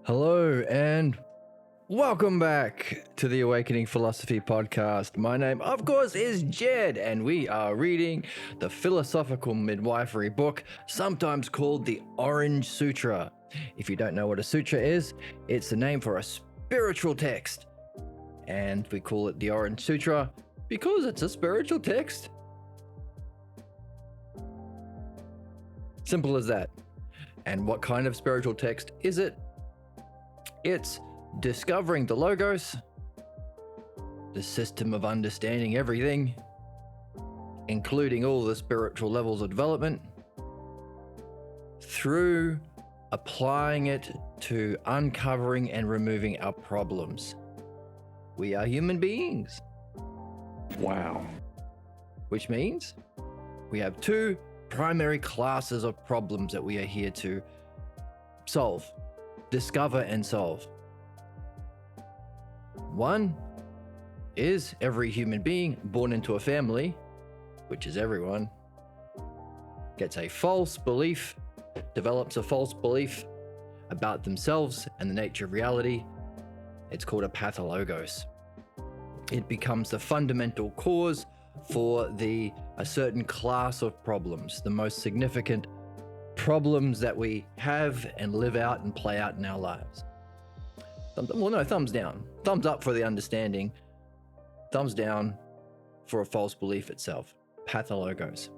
Hello and welcome back to the Awakening Philosophy Podcast. My name, of course, is Jed, and we are reading the philosophical midwifery book, sometimes called the Orange Sutra. If you don't know what a sutra is, it's the name for a spiritual text. And we call it the Orange Sutra because it's a spiritual text. Simple as that. And what kind of spiritual text is it? It's discovering the Logos, the system of understanding everything, including all the spiritual levels of development, through applying it to uncovering and removing our problems. We are human beings. Wow. Which means we have two primary classes of problems that we are here to solve. Discover and solve. One is every human being born into a family, which is everyone, gets a false belief, develops a false belief about themselves and the nature of reality. It's called a pathologos. It becomes the fundamental cause for a certain class of problems, the most significant problems that we have and live out and play out in our lives. Thumbs down. Thumbs up for the understanding. Thumbs down for a false belief itself. Pathologos.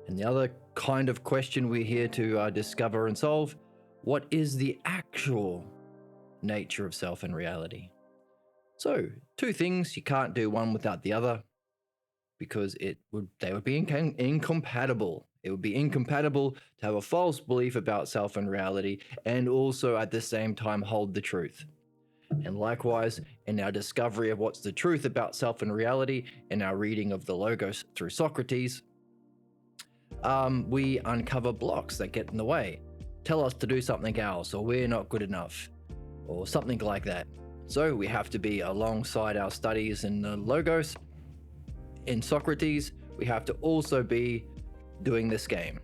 And the other kind of question we're here to discover and solve, what is the actual nature of self and reality? So, two things, you can't do one without the other because they would be incompatible. It would be incompatible to have a false belief about self and reality and also at the same time hold the truth. And likewise, in our discovery of what's the truth about self and reality, in our reading of the Logos through Socrates, we uncover blocks that get in the way, tell us to do something else, or we're not good enough, or something like that. So we have to be alongside our studies in the Logos, in Socrates, we have to also be doing this game.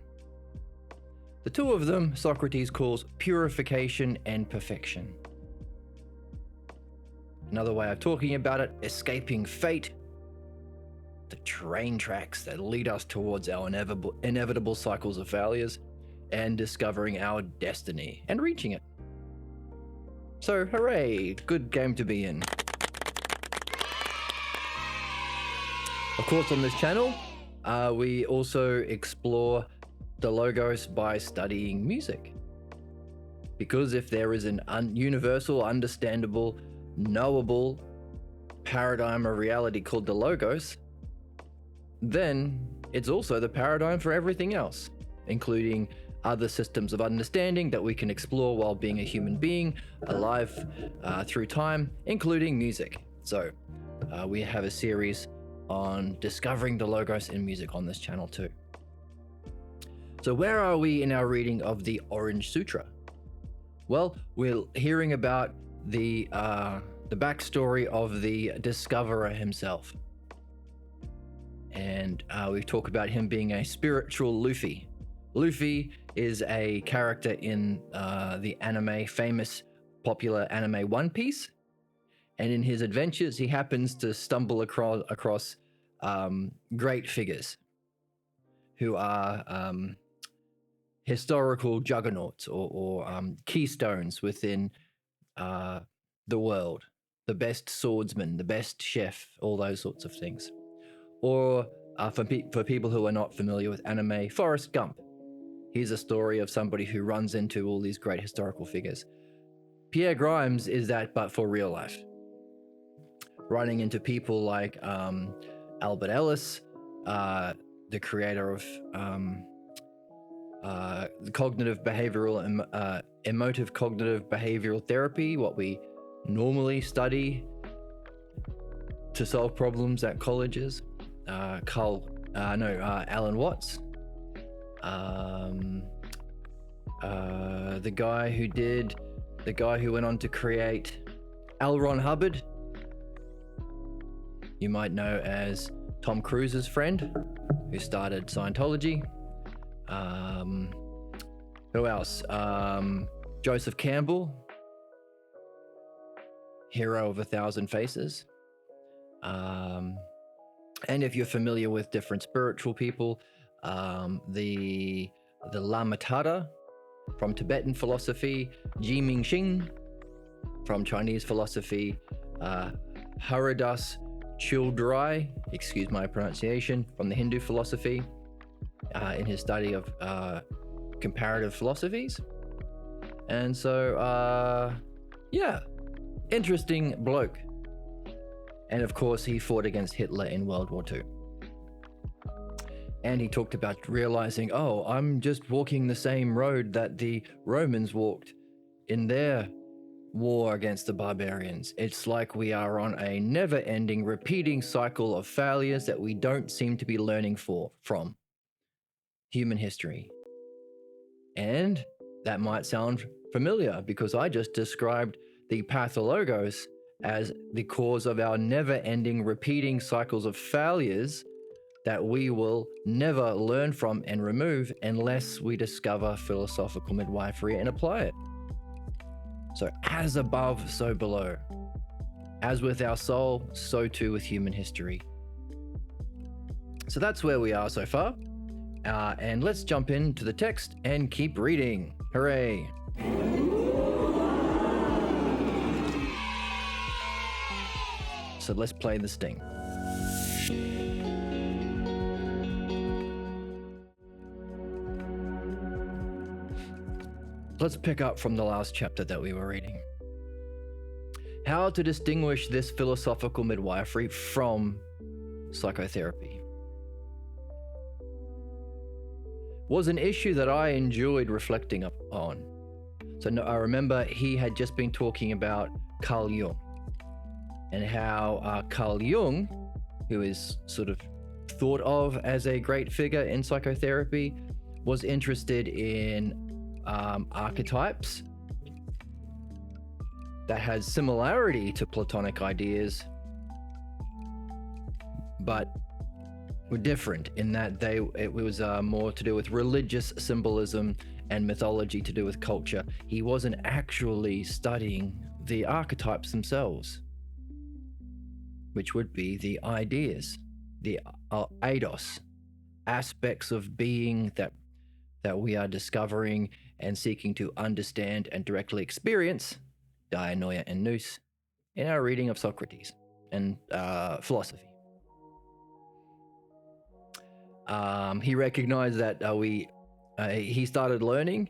The two of them, Socrates calls purification and perfection. Another way of talking about it, escaping fate, the train tracks that lead us towards our inevitable cycles of failures, and discovering our destiny and reaching it. So, hooray, good game to be in. Of course, on this channel, we also explore the Logos by studying music. Because if there is an universal, understandable, knowable paradigm of reality called the Logos, then it's also the paradigm for everything else, including other systems of understanding that we can explore while being a human being, alive through time, including music. So we have a series on discovering the Logos in music on this channel too. So where are we in our reading of the Orange Sutra? Well, we're hearing about the backstory of the discoverer himself. And we talk about him being a spiritual Luffy. Luffy is a character in the famous popular anime One Piece. And in his adventures, he happens to stumble across great figures who are historical juggernauts or keystones within the world. The best swordsman, the best chef, all those sorts of things. Or for people who are not familiar with anime, Forrest Gump. Here's a story of somebody who runs into all these great historical figures. Pierre Grimes is that, but for real life. Running into people like Albert Ellis, the creator of the cognitive behavioral, emotive cognitive behavioral therapy, what we normally study to solve problems at colleges. Alan Watts. The guy who went on to create L. Ron Hubbard, you might know as Tom Cruise's friend, who started Scientology. Who else? Joseph Campbell, hero of 1,000 faces. And if you're familiar with different spiritual people, the Lamatada from Tibetan philosophy, Ji Mingxing from Chinese philosophy, Haridas Childrai, excuse my pronunciation, from the Hindu philosophy, in his study of comparative philosophies. And so, yeah, interesting bloke. And of course, he fought against Hitler in World War II. And he talked about realizing, oh, I'm just walking the same road that the Romans walked in their war against the barbarians. It's like we are on a never-ending, repeating cycle of failures that we don't seem to be learning from human history. And that might sound familiar because I just described the pathologos as the cause of our never-ending, repeating cycles of failures that we will never learn from and remove unless we discover philosophical midwifery and apply it. So as above, so below. As with our soul, so too with human history. So that's where we are so far. And let's jump into the text and keep reading. Hooray. So let's play the sting. Let's pick up from the last chapter that we were reading. How to distinguish this philosophical midwifery from psychotherapy was an issue that I enjoyed reflecting on. So I remember he had just been talking about Carl Jung and how Carl Jung, who is sort of thought of as a great figure in psychotherapy, was interested in archetypes that had similarity to Platonic ideas, but were different in that it was more to do with religious symbolism and mythology to do with culture. He wasn't actually studying the archetypes themselves, which would be the ideas, the eidos, aspects of being that we are discovering and seeking to understand and directly experience, dianoia and nous, in our reading of Socrates and philosophy. He recognized that he started learning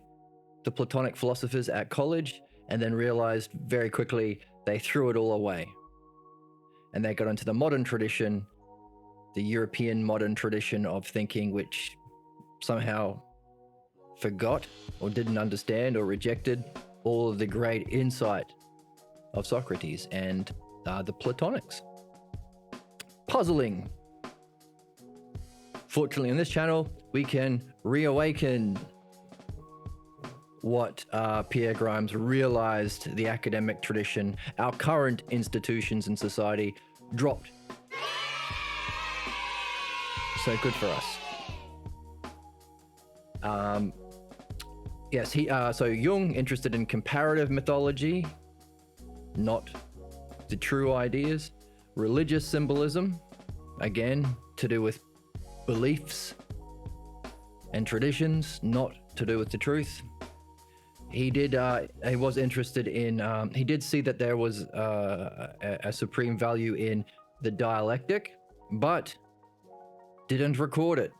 the Platonic philosophers at college and then realized very quickly they threw it all away. And they got into the modern tradition, the European modern tradition of thinking, which somehow forgot or didn't understand or rejected all of the great insight of Socrates and the Platonics. Puzzling. Fortunately, on this channel, we can reawaken what Pierre Grimes realized the academic tradition, our current institutions in society, dropped. So good for us. Yes, so Jung interested in comparative mythology, not the true ideas. Religious symbolism, again, to do with beliefs and traditions, not to do with the truth. He was interested in, he did see that there was a supreme value in the dialectic, but didn't record it.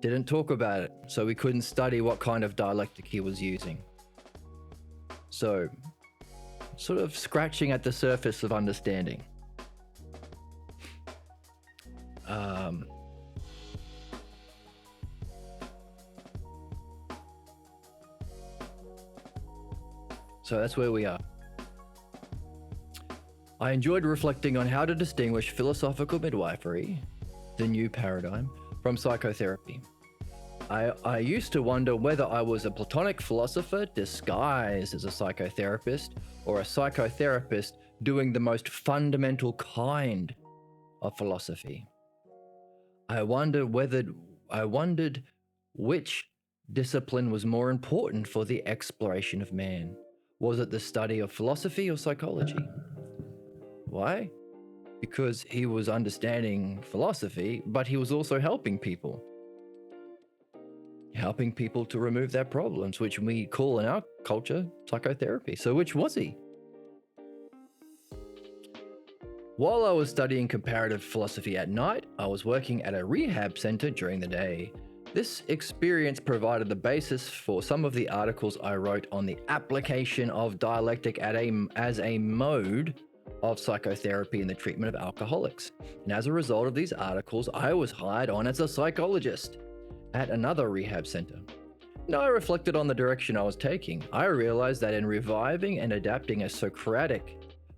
Didn't talk about it, so we couldn't study what kind of dialectic he was using. So, sort of scratching at the surface of understanding. So that's where we are. I enjoyed reflecting on how to distinguish philosophical midwifery, the new paradigm, from psychotherapy. I used to wonder whether I was a Platonic philosopher disguised as a psychotherapist, or a psychotherapist doing the most fundamental kind of philosophy. I wondered which discipline was more important for the exploration of man, Was it the study of philosophy or psychology? Why? Because he was understanding philosophy, but he was also helping people to remove their problems, which we call in our culture psychotherapy. So which was he? While I was studying comparative philosophy at night, I was working at a rehab center during the day. This experience provided the basis for some of the articles I wrote on the application of dialectic as a mode of psychotherapy in the treatment of alcoholics. And as a result of these articles, I was hired on as a psychologist at another rehab center. Now I reflected on the direction I was taking. I realized that in reviving and adapting a Socratic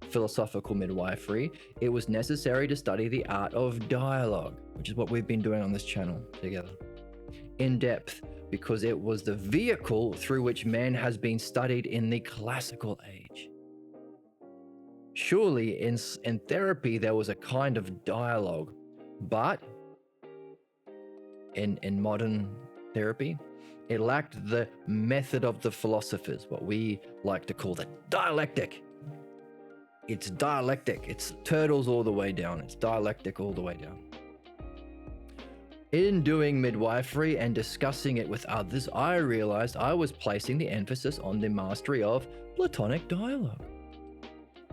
philosophical midwifery, it was necessary to study the art of dialogue, which is what we've been doing on this channel together, in depth, because it was the vehicle through which man has been studied in the classical age. Surely in therapy there was a kind of dialogue, but in modern therapy, it lacked the method of the philosophers, what we like to call the dialectic. It's dialectic. It's turtles all the way down. It's dialectic all the way down. In doing midwifery and discussing it with others, I realized I was placing the emphasis on the mastery of Platonic dialogue.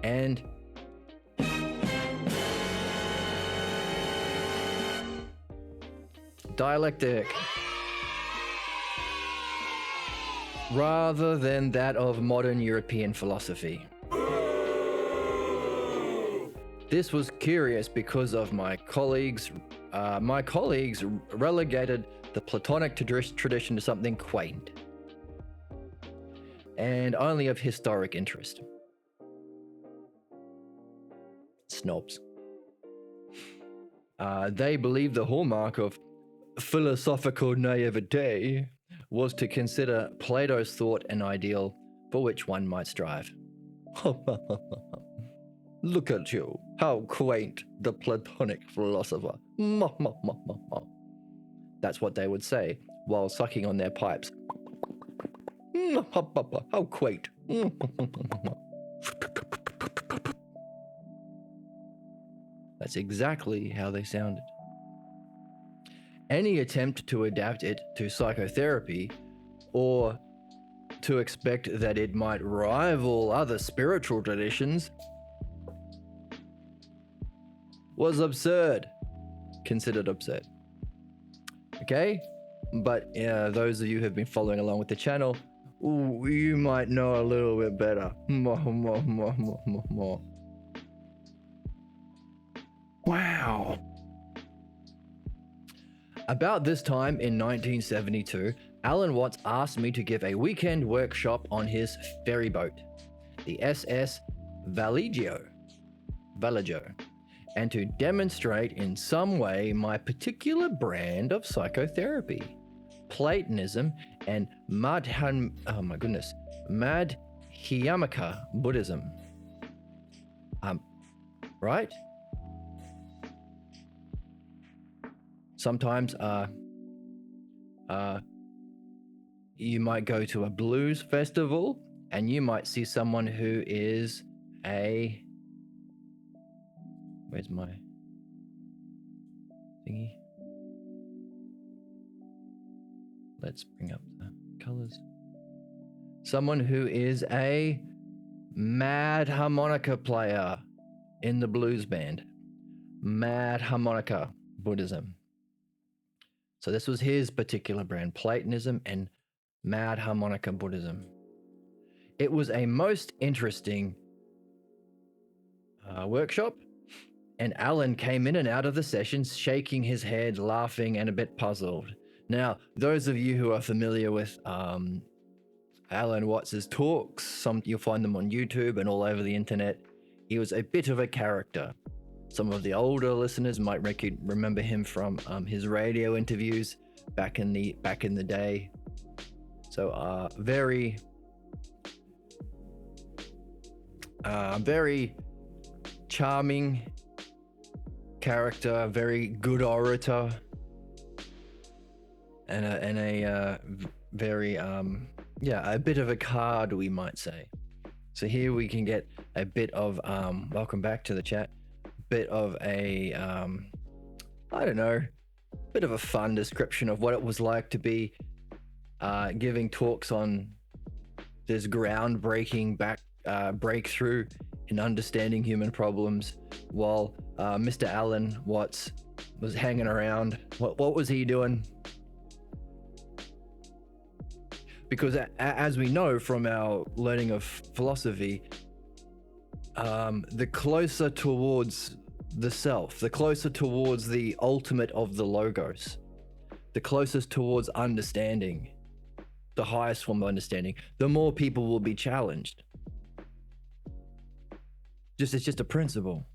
And dialectic, rather than that of modern European philosophy. This was curious because of my colleagues relegated the Platonic tradition to something quaint and only of historic interest. Snobs. They believed the hallmark of philosophical naivete was to consider Plato's thought an ideal for which one might strive. Look at you, how quaint, the Platonic philosopher. That's what they would say while sucking on their pipes. How quaint. That's exactly how they sounded. Any attempt to adapt it to psychotherapy or to expect that it might rival other spiritual traditions was considered absurd. Okay? But those of you who have been following along with the channel, you might know a little bit better. More. Wow. About this time in 1972, Alan Watts asked me to give a weekend workshop on his ferry boat, the SS Vallejo, and to demonstrate in some way my particular brand of psychotherapy, Platonism and Madhyamaka Buddhism. Right? Sometimes you might go to a blues festival and you might see someone who is where's my thingy? Let's bring up the colors. Someone who is a mad harmonica player in the blues band. Mad harmonica Buddhism. So this was his particular brand, Platonism and mad harmonica Buddhism. It was a most interesting workshop, and Alan came in and out of the sessions shaking his head, laughing, and a bit puzzled. Now, those of you who are familiar with Alan Watts's talks, you'll find them on YouTube and all over the internet. He was a bit of a character. Some of the older listeners might remember him from his radio interviews back in the day. So very charming character, very good orator, and a very a bit of a card, we might say. So here we can get a bit of welcome back to the chat, bit of a I don't know, bit of a fun description of what it was like to be giving talks on this groundbreaking breakthrough in understanding human problems, while Mr. Alan Watts was hanging around. What was he doing? Because as we know from our learning of philosophy, the closer towards the self, the closer towards the ultimate of the logos, the closest towards understanding, the highest form of understanding, the more people will be challenged. It's just a principle,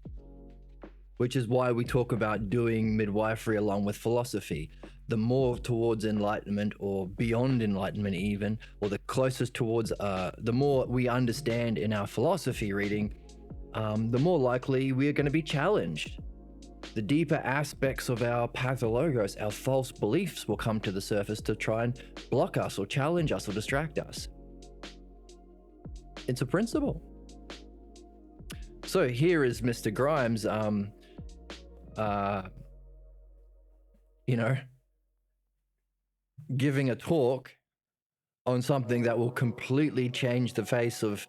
which is why we talk about doing midwifery along with philosophy. The more towards enlightenment, or beyond enlightenment even, or the closest towards, the more we understand in our philosophy reading, the more likely we are going to be challenged. The deeper aspects of our pathologos, our false beliefs, will come to the surface to try and block us or challenge us or distract us. It's a principle. So here is Mr. Grimes, giving a talk on something that will completely change the face of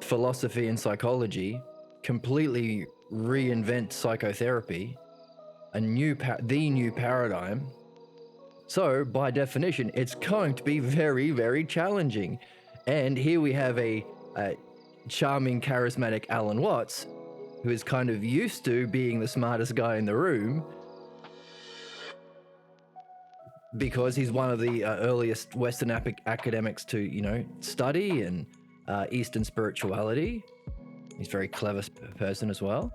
philosophy and psychology, completely reinvent psychotherapy, the new paradigm. So by definition, it's going to be very, very challenging. And here we have a charming, charismatic Alan Watts, who is kind of used to being the smartest guy in the room, because he's one of the earliest Western academics to, study and Eastern spirituality. He's a very clever person as well.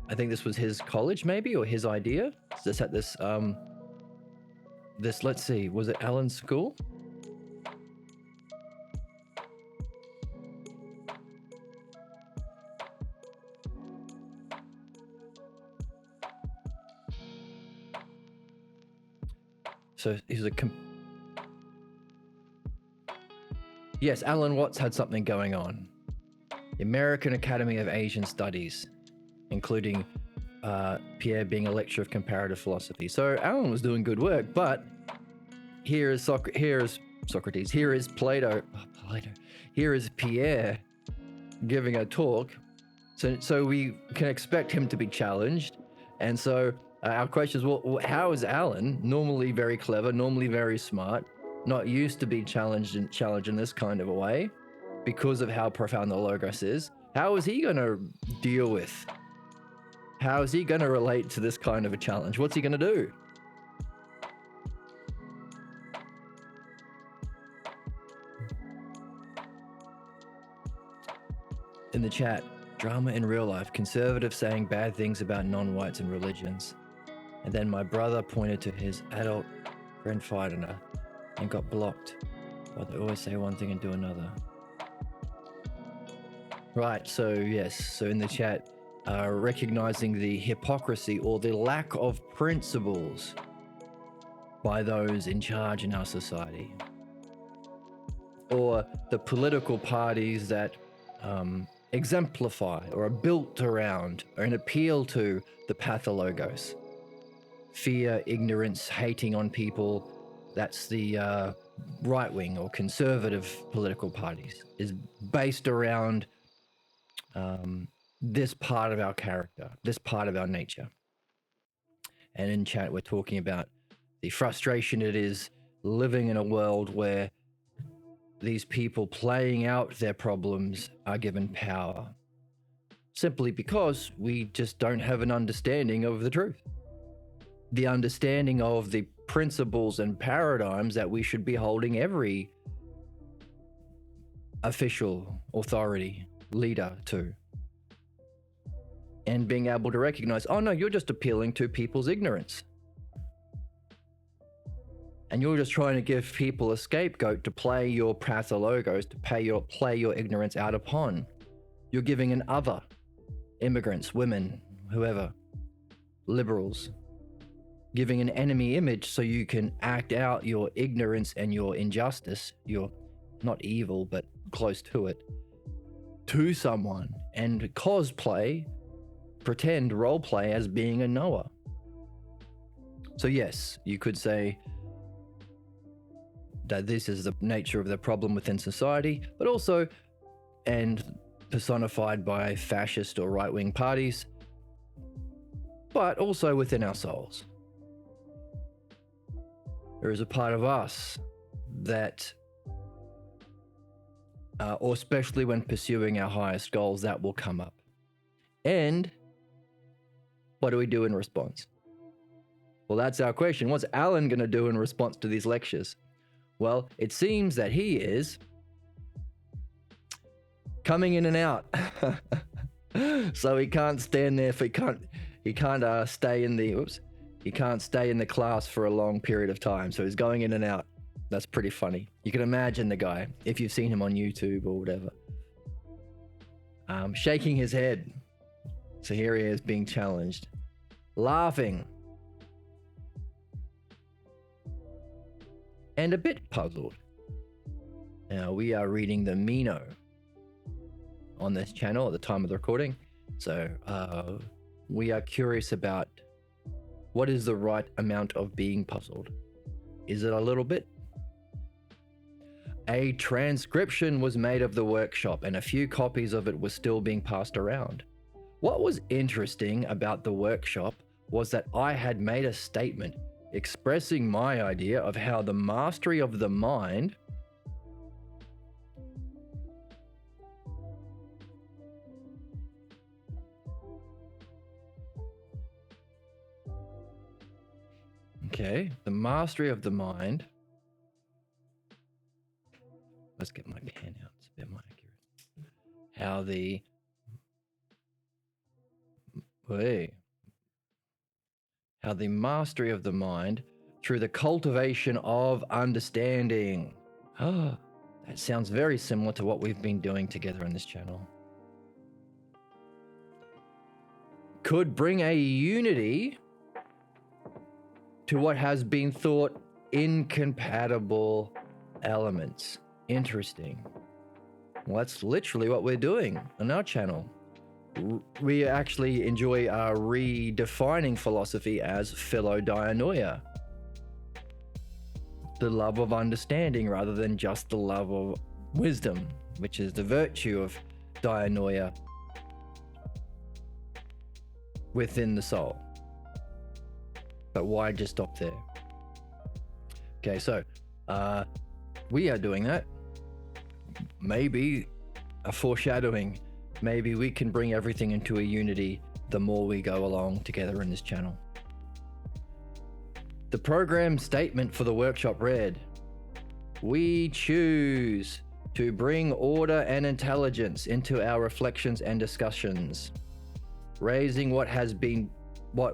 I think this was his college, maybe, or his idea. Just at this, let's see, was it Alan's school? So he's yes, Alan Watts had something going on. The American Academy of Asian Studies, including Pierre being a lecturer of comparative philosophy. So Alan was doing good work, but here is Socrates, here is Plato, here is Pierre giving a talk. So we can expect him to be challenged. And so our question is, well, how is Alan, normally very clever, normally very smart, not used to be challenged in this kind of a way because of how profound the logos is? How is he going to deal with? How is he going to relate to this kind of a challenge? What's he going to do? In the chat, drama in real life, conservatives saying bad things about non-whites and religions. And then my brother pointed to his adult friend fighter and got blocked. But they always say one thing and do another. Right, so yes, so in the chat, recognizing the hypocrisy or the lack of principles by those in charge in our society, or the political parties that exemplify or are built around or an appeal to the pathologos. Fear, ignorance, hating on people. That's the right-wing or conservative political parties, is based around this part of our character, this part of our nature. And in chat, we're talking about the frustration it is living in a world where these people playing out their problems are given power, simply because we just don't have an understanding of the truth. The understanding of the principles and paradigms that we should be holding every official, authority, leader to. And being able to recognize, oh no, you're just appealing to people's ignorance. And you're just trying to give people a scapegoat to play your pathologos, to play your ignorance out upon. You're giving an other, immigrants, women, whoever, liberals, giving an enemy image so you can act out your ignorance and your injustice, your not evil, but close to it, to someone and cosplay, pretend role play as being a Noah. So yes, you could say that this is the nature of the problem within society, but also, and personified by fascist or right-wing parties, but also within our souls. There is a part of us that, or especially when pursuing our highest goals, that will come up. And what do we do in response? Well, that's our question. What's Alan going to do in response to these lectures? Well, it seems that he is coming in and out. So he can't stand there he can't stay in the class for a long period of time. So he's going in and out. That's pretty funny. You can imagine the guy, if you've seen him on YouTube or whatever, shaking his head. So here he is being challenged, laughing, and a bit puzzled. Now, we are reading the Meno on this channel at the time of the recording. So we are curious about what is the right amount of being puzzled. Is it a little bit? A transcription was made of the workshop and a few copies of it were still being passed around. What was interesting about the workshop was that I had made a statement expressing my idea of how the mastery of the mind the mastery of the mind. Let's get my pen out. It's a bit more accurate. How the mastery of the mind through the cultivation of understanding. That sounds very similar to what we've been doing together on this channel. Could bring a unity to what has been thought incompatible elements. Interesting. Well, that's literally what we're doing on our channel. We actually enjoy redefining philosophy as philodianoia, the love of understanding rather than just the love of wisdom, which is the virtue of dianoia within the soul. But why just stop there? Okay, so we are doing that. Maybe a foreshadowing. Maybe we can bring everything into a unity the more we go along together in this channel. The program statement for the workshop read, "We choose to bring order and intelligence into our reflections and discussions, raising what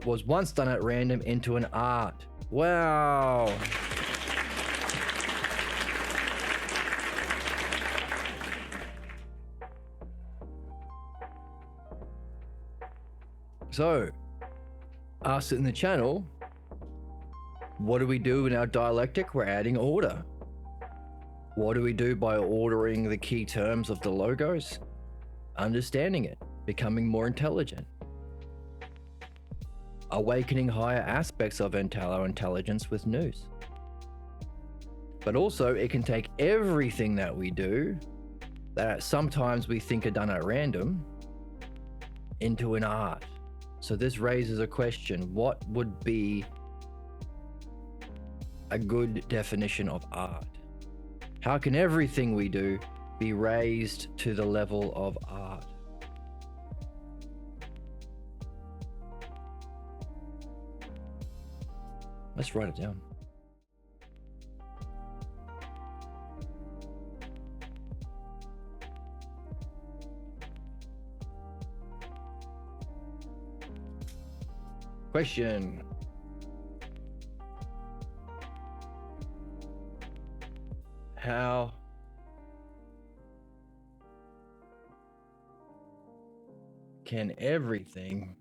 was once done at random into an art." Wow. So, us in the channel, what do we do in our dialectic? We're adding order. What do we do by ordering the key terms of the logos? Understanding it, becoming more intelligent. Awakening higher aspects of our intelligence with nous. But also, it can take everything that we do, that sometimes we think are done at random, into an art. So this raises a question: what would be a good definition of art? How can everything we do be raised to the level of art? Let's write it down. Question. How can everything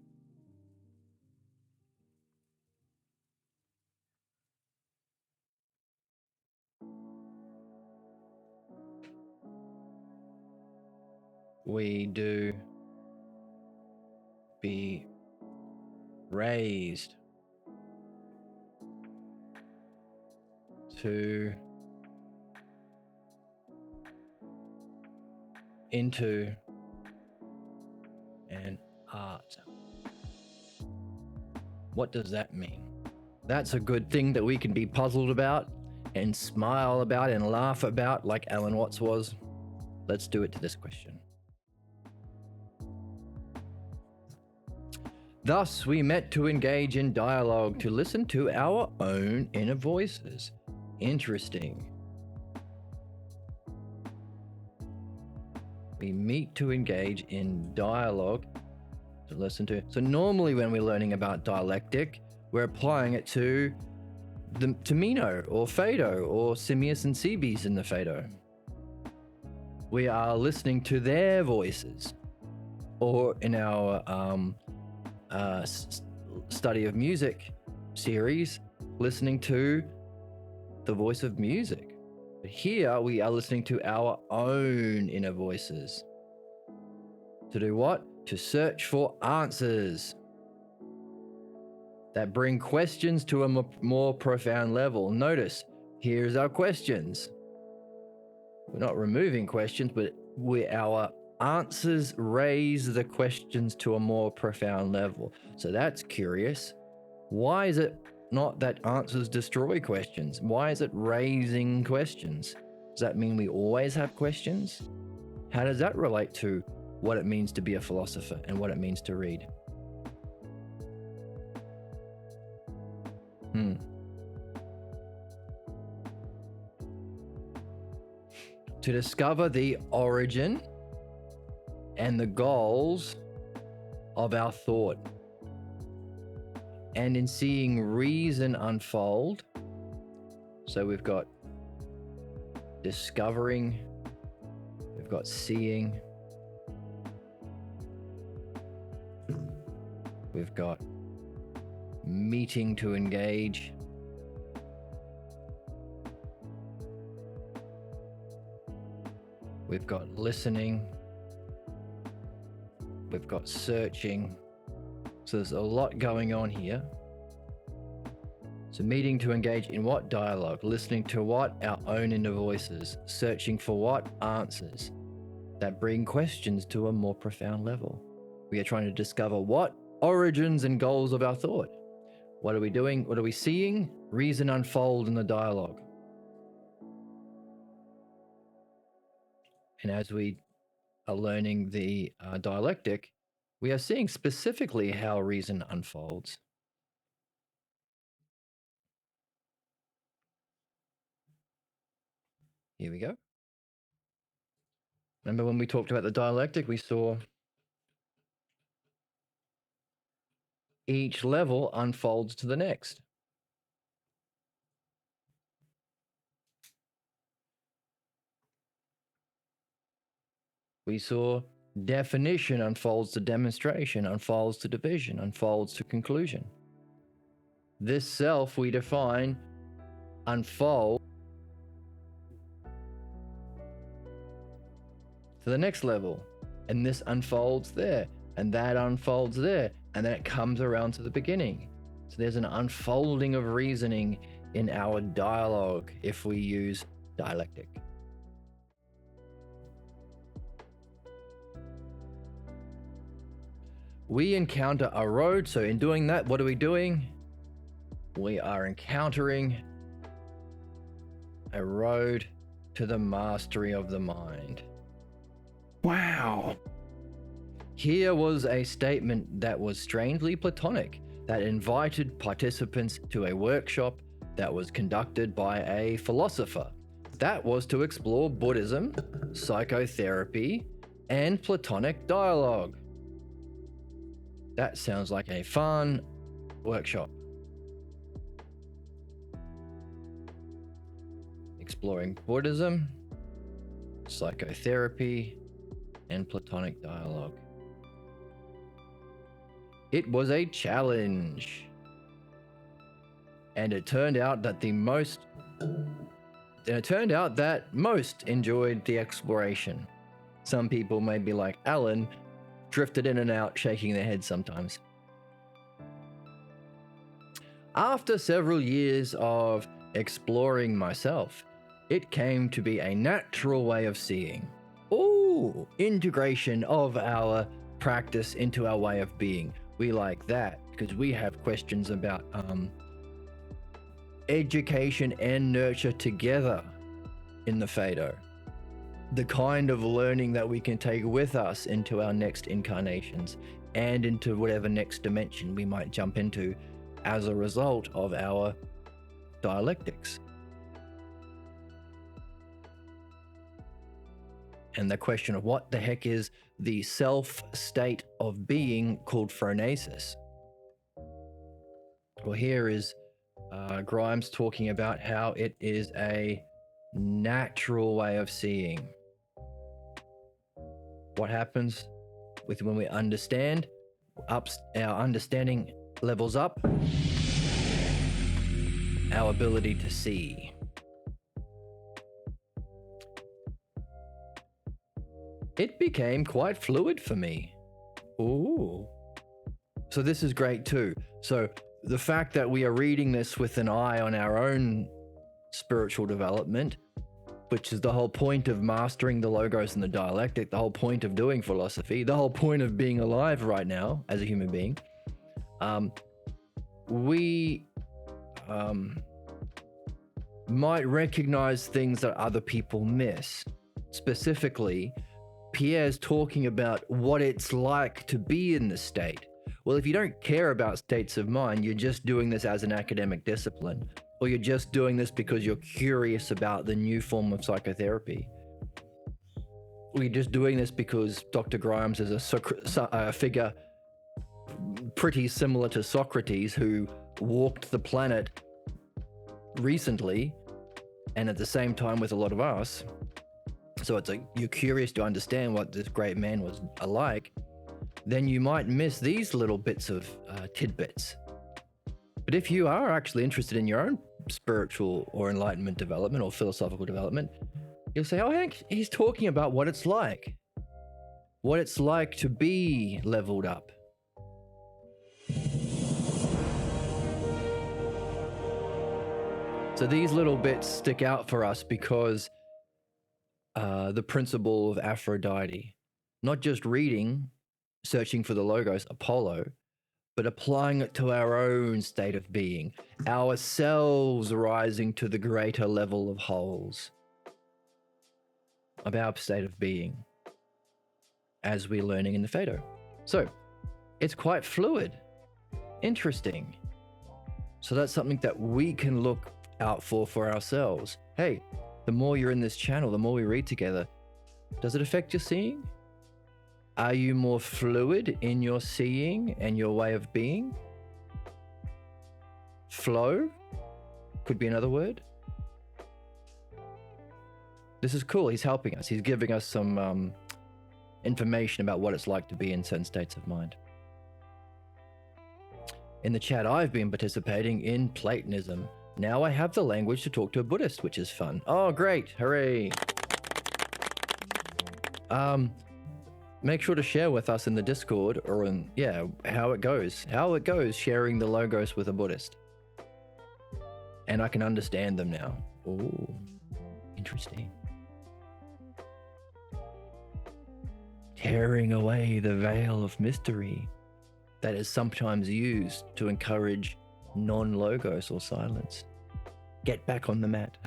we do be raised into an art. What does that mean? That's a good thing that we can be puzzled about and smile about and laugh about like Alan Watts was. Let's do it to this question. Thus, we met to engage in dialogue, to listen to our own inner voices. Interesting. We meet to engage in dialogue, to listen to. So normally when we're learning about dialectic, we're applying it to Meno or Phaedo or Simius and Cebes in the Phaedo. We are listening to their voices, or in our study of music series, listening to the voice of music. But here we are listening to our own inner voices. To do what? To search for answers that bring questions to a more profound level. Notice, here's our questions. We're not removing questions, but our answers raise the questions to a more profound level. So that's curious. Why is it not that answers destroy questions? Why is it raising questions? Does that mean we always have questions? How does that relate to what it means to be a philosopher and what it means to read? To discover the origin and the goals of our thought. And in seeing reason unfold, so we've got discovering, we've got seeing, we've got meeting to engage, we've got listening, we've got searching. So there's a lot going on here. So meeting to engage in what? Dialogue. Listening to what? Our own inner voices. Searching for what? Answers that bring questions to a more profound level. We are trying to discover what? Origins and goals of our thought. What are we doing? What are we seeing? Reason unfold in the dialogue. And as we are learning the dialectic, we are seeing specifically how reason unfolds. Here we go. Remember when we talked about the dialectic, we saw each level unfolds to the next. We saw definition unfolds to demonstration, unfolds to division, unfolds to conclusion. This self we define unfold to the next level, and this unfolds there, and that unfolds there, and then it comes around to the beginning. So there's an unfolding of reasoning in our dialogue if we use dialectic. We encounter a road, so in doing that, what are we doing? We are encountering a road to the mastery of the mind. Wow. Here was a statement that was strangely Platonic, that invited participants to a workshop that was conducted by a philosopher. That was to explore Buddhism, psychotherapy, and Platonic dialogue. That sounds like a fun workshop. Exploring Buddhism, psychotherapy, and Platonic dialogue. It was a challenge. And it turned out that most enjoyed the exploration. Some people may be like Alan, drifted in and out, shaking their head sometimes. After several years of exploring myself, it came to be a natural way of seeing. Ooh, integration of our practice into our way of being. We like that because we have questions about education and nurture together in the Phaedo. The kind of learning that we can take with us into our next incarnations and into whatever next dimension we might jump into as a result of our dialectics. And the question of what the heck is the self state of being called phronesis? Well, here is Grimes talking about how it is a natural way of seeing. What happens with when we understand, our understanding levels up, our ability to see. It became quite fluid for me. Ooh. So this is great too. So the fact that we are reading this with an eye on our own spiritual development, which is the whole point of mastering the logos and the dialectic, the whole point of doing philosophy, the whole point of being alive right now as a human being, we might recognize things that other people miss. Specifically, Pierre's talking about what it's like to be in the state. Well, if you don't care about states of mind, you're just doing this as an academic discipline, or you're just doing this because you're curious about the new form of psychotherapy. Or you're just doing this because Dr. Grimes is a figure pretty similar to Socrates, who walked the planet recently and at the same time with a lot of us. So it's like you're curious to understand what this great man was like, then you might miss these little bits of tidbits. But if you are actually interested in your own spiritual or enlightenment development or philosophical development, you'll say, oh, Hank, he's talking about what it's like to be leveled up. So these little bits stick out for us because the principle of Aphrodite, not just reading, searching for the logos, Apollo, but applying it to our own state of being, ourselves rising to the greater level of wholes of our state of being as we're learning in the Phaedo. So it's quite fluid, interesting. So that's something that we can look out for ourselves. Hey, the more you're in this channel, the more we read together, does it affect your seeing? Are you more fluid in your seeing and your way of being? Flow could be another word. This is cool. He's helping us. He's giving us some information about what it's like to be in certain states of mind. In the chat, I've been participating in Platonism. Now I have the language to talk to a Buddhist, which is fun. Oh, great. Hooray. Make sure to share with us in the Discord or in, how it goes sharing the logos with a Buddhist. And I can understand them now. Ooh, interesting. Tearing away the veil of mystery that is sometimes used to encourage non-logos or silence. Get back on the mat.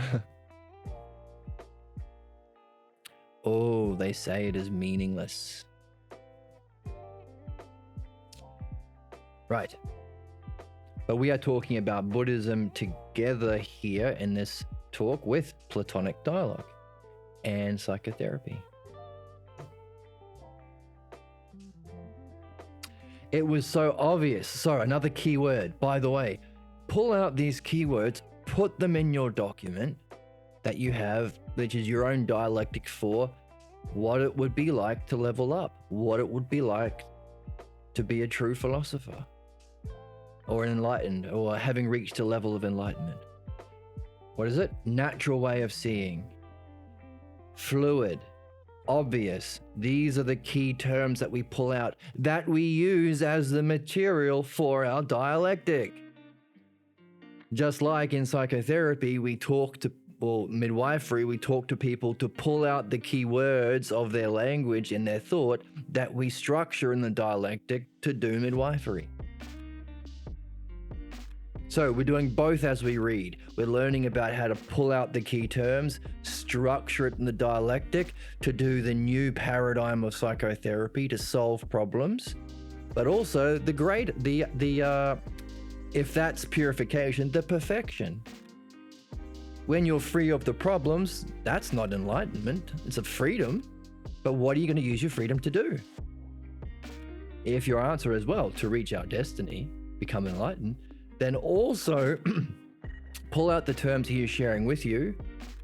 Oh, they say it is meaningless. Right. But we are talking about Buddhism together here in this talk with Platonic dialogue and psychotherapy. It was so obvious. So another key word, by the way, pull out these keywords, put them in your document that you have, which is your own dialectic for what it would be like to level up, what it would be like to be a true philosopher or an enlightened, or having reached a level of enlightenment. What is it? Natural way of seeing. Fluid. obvious. These are the key terms that we pull out, that we use as the material for our dialectic. Just like in psychotherapy, we talk to, or midwifery, we talk to people to pull out the key words of their language in their thought that we structure in the dialectic to do midwifery. So we're doing both as we read. We're learning about how to pull out the key terms, structure it in the dialectic to do the new paradigm of psychotherapy to solve problems, but also if that's purification, the perfection. When you're free of the problems, that's not enlightenment, it's a freedom. But what are you going to use your freedom to do? If your answer is, well, to reach our destiny, become enlightened, then also pull out the terms he is sharing with you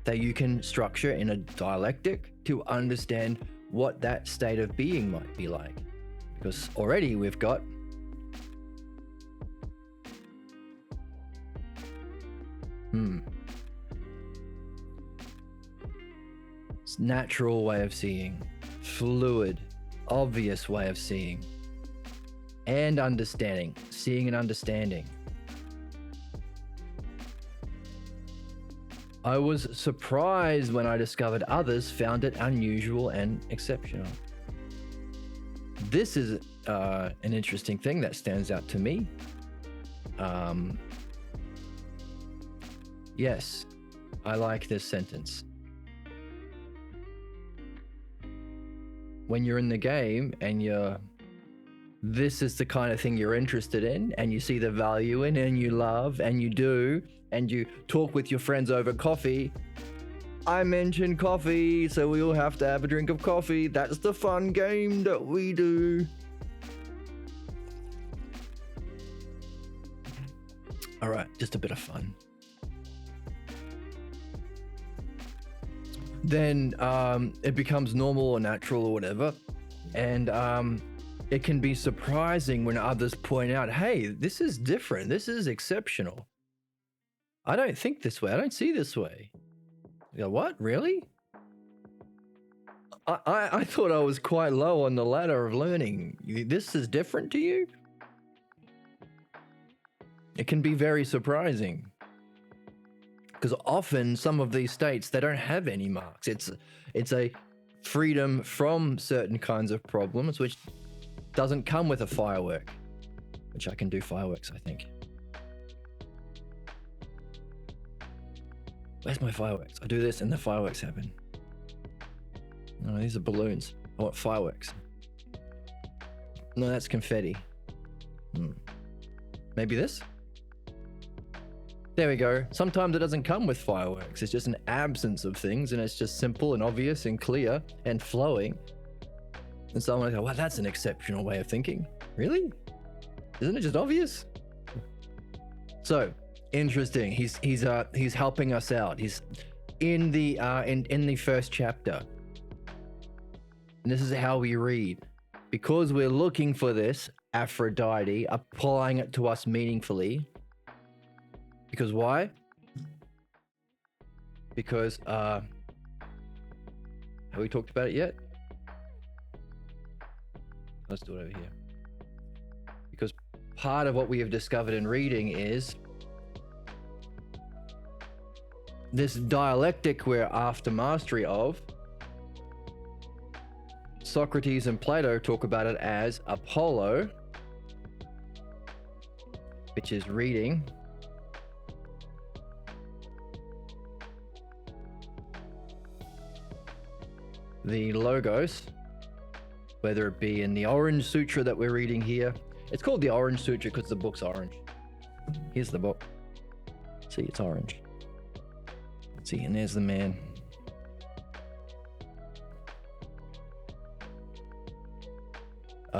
that you can structure in a dialectic to understand what that state of being might be like. Because already we've got it's natural way of seeing, fluid, obvious way of seeing, and understanding, seeing and understanding. I was surprised when I discovered others found it unusual and exceptional. This is an interesting thing that stands out to me. Yes, I like this sentence. When you're in the game and this is the kind of thing you're interested in and you see the value in and you love and you do, and you talk with your friends over coffee. I mentioned coffee, so we all have to have a drink of coffee. That's the fun game that we do. All right, just a bit of fun. Then it becomes normal or natural or whatever. And it can be surprising when others point out, hey, this is different. This is exceptional. I don't think this way. I don't see this way. You go, what? Really? I thought I was quite low on the ladder of learning. This is different to you? It can be very surprising. Because often some of these states, they don't have any marks. It's a freedom from certain kinds of problems, which doesn't come with a firework, which I can do fireworks, I think. Where's my fireworks? I do this and the fireworks happen. No, these are balloons. I want fireworks. No, that's confetti. Maybe this? There we go. Sometimes it doesn't come with fireworks. It's just an absence of things and it's just simple and obvious and clear and flowing. And someone will go, well, that's an exceptional way of thinking. Really? Isn't it just obvious? So, interesting. He's helping us out. He's in the first chapter. And this is how we read. Because we're looking for this Aphrodite, applying it to us meaningfully. Because why? Because have we talked about it yet? Let's do it over here. Because part of what we have discovered in reading is this dialectic we're after mastery of. Socrates and Plato talk about it as Apollo, which is reading. The Logos, whether it be in the Orange Sutra that we're reading here. It's called the Orange Sutra because the book's orange. Here's the book. See, it's orange. See, and there's the man.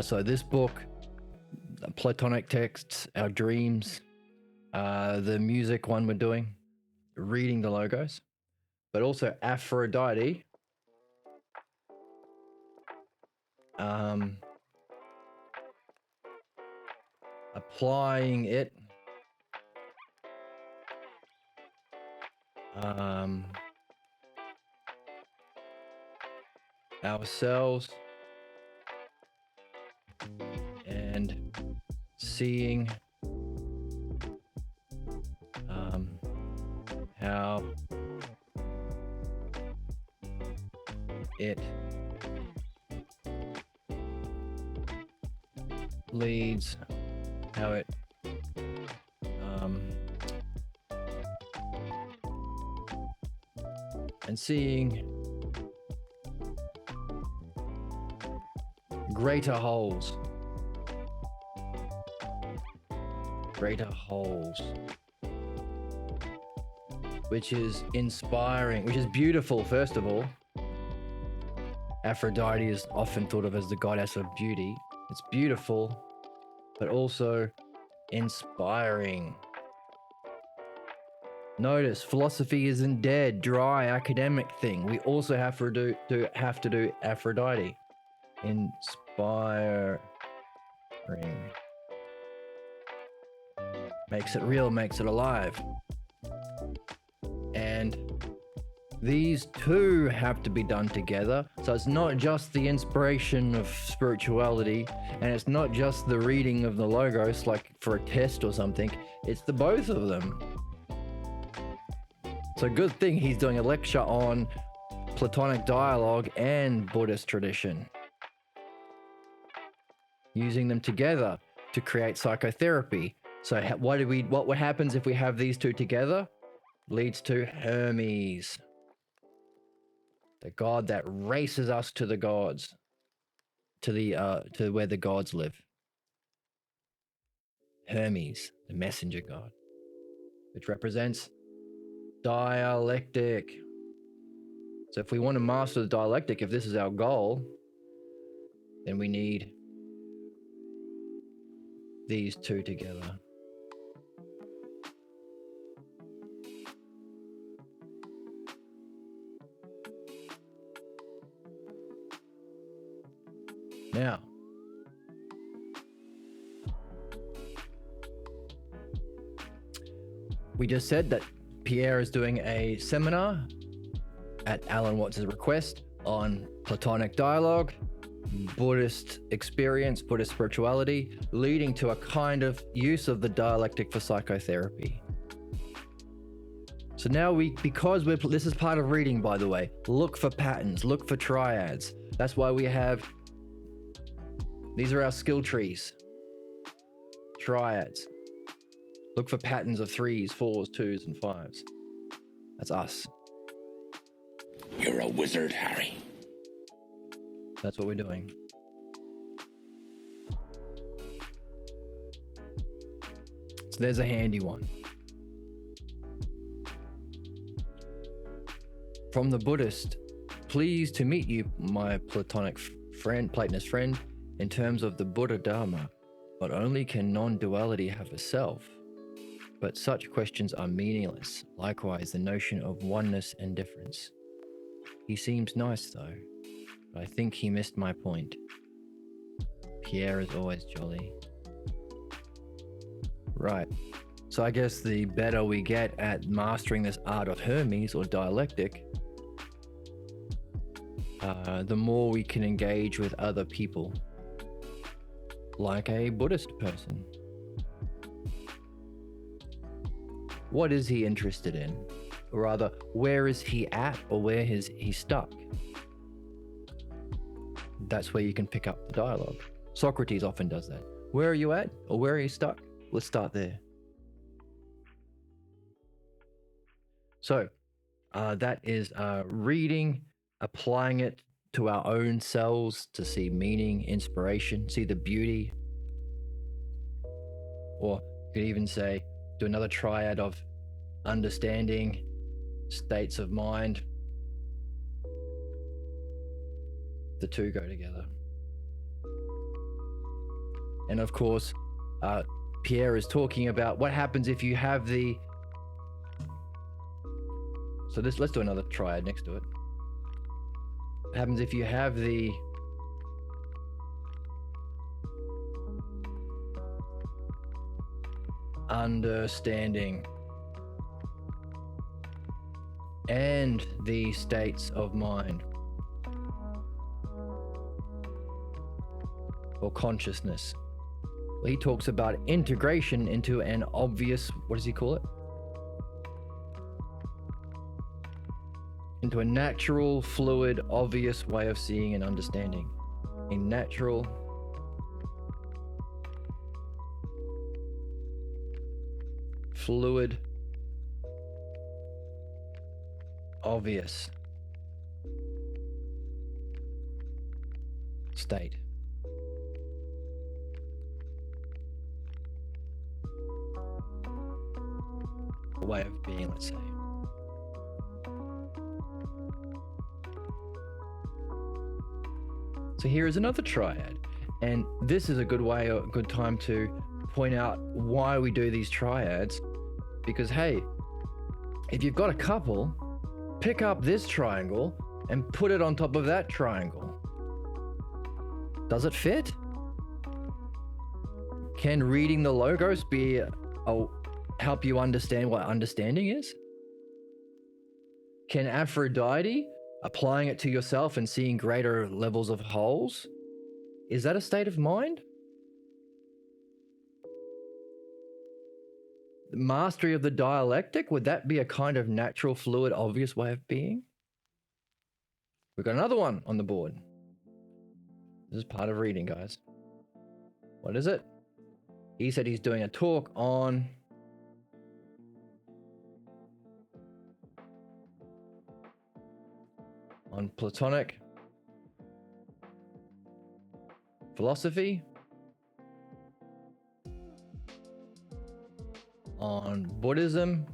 So this book, Platonic texts, our dreams, the music one we're doing, reading the Logos, but also Aphrodite. Applying it ourselves and seeing how it leads, how it and seeing greater wholes, which is inspiring, which is beautiful. First of all, Aphrodite is often thought of as the goddess of beauty. It's beautiful, but also inspiring. Notice, philosophy isn't dead, dry, academic thing. We also have to do Aphrodite. Inspiring. Makes it real, makes it alive. And these two have to be done together. So it's not just the inspiration of spirituality, and it's not just the reading of the logos like for a test or something. It's the both of them. So good thing he's doing a lecture on Platonic dialogue and Buddhist tradition, using them together to create psychotherapy. So what happens if we have these two together? Leads to Hermes, the god that races us to the gods, to where the gods live. Hermes, the messenger god, which represents dialectic. So if we want to master the dialectic, if this is our goal, then we need these two together. Now, we just said that Pierre is doing a seminar at Alan Watts' request on Platonic dialogue, Buddhist experience, Buddhist spirituality, leading to a kind of use of the dialectic for psychotherapy. So now this is part of reading, by the way, look for patterns, look for triads. That's why we have, these are our skill trees, triads. Look for patterns of 3s, 4s, 2s, and 5s. That's us. You're a wizard, Harry. That's what we're doing. So there's a handy one. From the Buddhist, pleased to meet you, my Platonic friend, Platonist friend, in terms of the Buddha Dharma. Not only can non-duality have a self, but such questions are meaningless. Likewise, the notion of oneness and difference. He seems nice though, but I think he missed my point. Pierre is always jolly. Right. So I guess the better we get at mastering this art of Hermes or dialectic, the more we can engage with other people, like a Buddhist person. What is he interested in? Or rather, where is he at, or where is he stuck? That's where you can pick up the dialogue. Socrates often does that. Where are you at, or where are you stuck? Let's start there. So that is reading, applying it to our own selves to see meaning, inspiration, see the beauty. Or you could even say, do another triad of understanding, states of mind. The two go together. And of course, Pierre is talking about what happens if you have the... So let's do another triad next to it. What happens if you have the understanding and the states of mind? or consciousness. He talks about integration into an obvious, what does he call it? Into a natural, fluid, obvious way of seeing and understanding. A natural, fluid, obvious state. A way of being, let's say. So here is another triad, and this is a good time to point out why we do these triads, because hey, if you've got a couple, pick up this triangle and put it on top of that triangle. Does it fit? Can reading the logos help you understand what understanding is? Can Aphrodite, applying it to yourself and seeing greater levels of wholes, is that a state of mind? The mastery of the dialectic, would that be a kind of natural, fluid, obvious way of being? We've got another one on the board. This is part of reading, guys. What is it? He said he's doing a talk on Platonic philosophy, on Buddhism,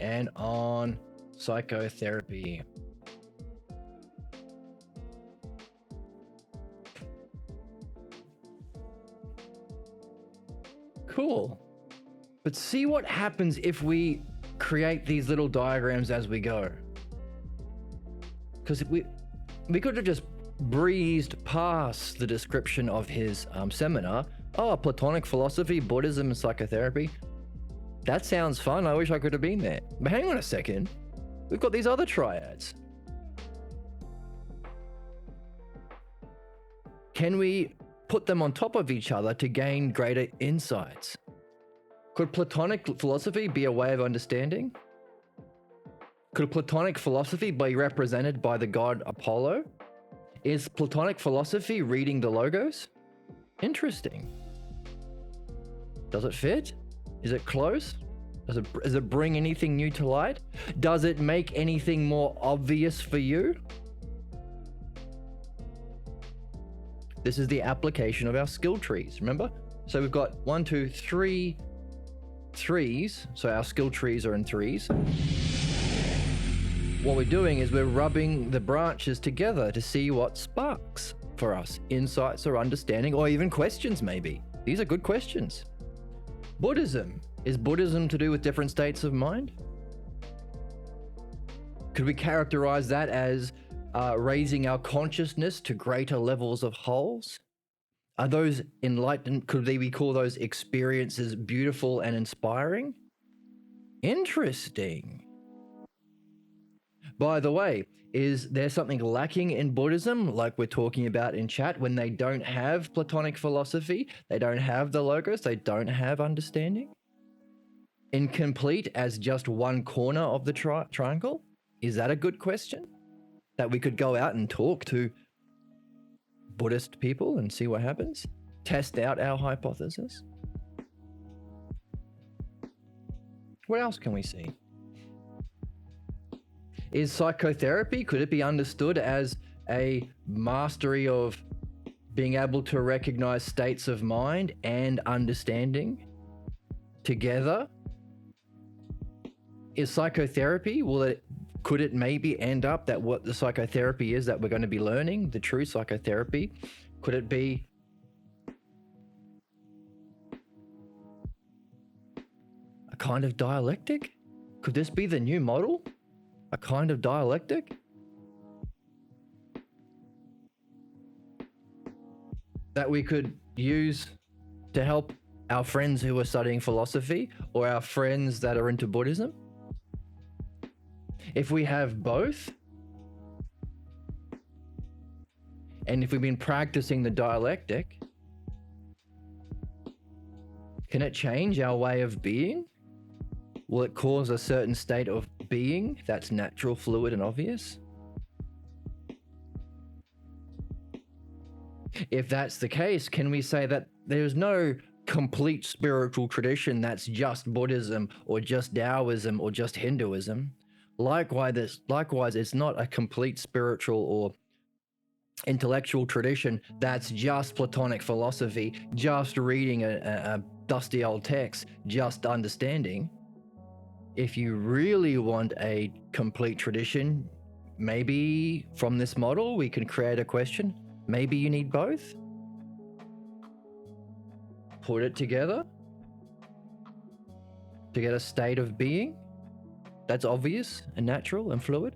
and on psychotherapy. Cool. But see what happens if we create these little diagrams as we go. Because we could have just breezed past the description of his seminar. Oh, Platonic philosophy, Buddhism, and psychotherapy. That sounds fun. I wish I could have been there. But hang on a second. We've got these other triads. Can we put them on top of each other to gain greater insights? Could Platonic philosophy be a way of understanding? Could Platonic philosophy be represented by the god Apollo? Is Platonic philosophy reading the logos? Interesting. Does it fit? Is it close? Does it bring anything new to light? Does it make anything more obvious for you? This is the application of our skill trees, remember? So we've got 1, 2, 3 threes. So our skill trees are in threes. What we're doing is we're rubbing the branches together to see what sparks for us. Insights or understanding, or even questions maybe. These are good questions. Buddhism. Is Buddhism to do with different states of mind? Could we characterize that as raising our consciousness to greater levels of wholes? Are those enlightened? Could we call those experiences beautiful and inspiring? Interesting. By the way, is there something lacking in Buddhism, like we're talking about in chat, when they don't have Platonic philosophy, they don't have the logos, they don't have understanding? Incomplete as just one corner of the triangle? Is that a good question? That we could go out and talk to Buddhist people and see what happens? Test out our hypothesis? What else can we see? Is psychotherapy, could it be understood as a mastery of being able to recognize states of mind and understanding together? Is psychotherapy, could it maybe end up that what the psychotherapy is that we're going to be learning, the true psychotherapy, could it be a kind of dialectic? Could this be the new model? A kind of dialectic? That we could use to help our friends who are studying philosophy or our friends that are into Buddhism? If we have both, And if we've been practicing the dialectic, can it change our way of being? Will it cause a certain state of being that's natural, fluid, and obvious? If that's the case, can we say that there's no complete spiritual tradition that's just Buddhism or just Taoism or just Hinduism? Likewise, it's not a complete spiritual or intellectual tradition that's just Platonic philosophy, just reading a dusty old text, just understanding. If you really want a complete tradition, maybe from this model we can create a question. Maybe you need both. Put it together to get a state of being that's obvious and natural and fluid.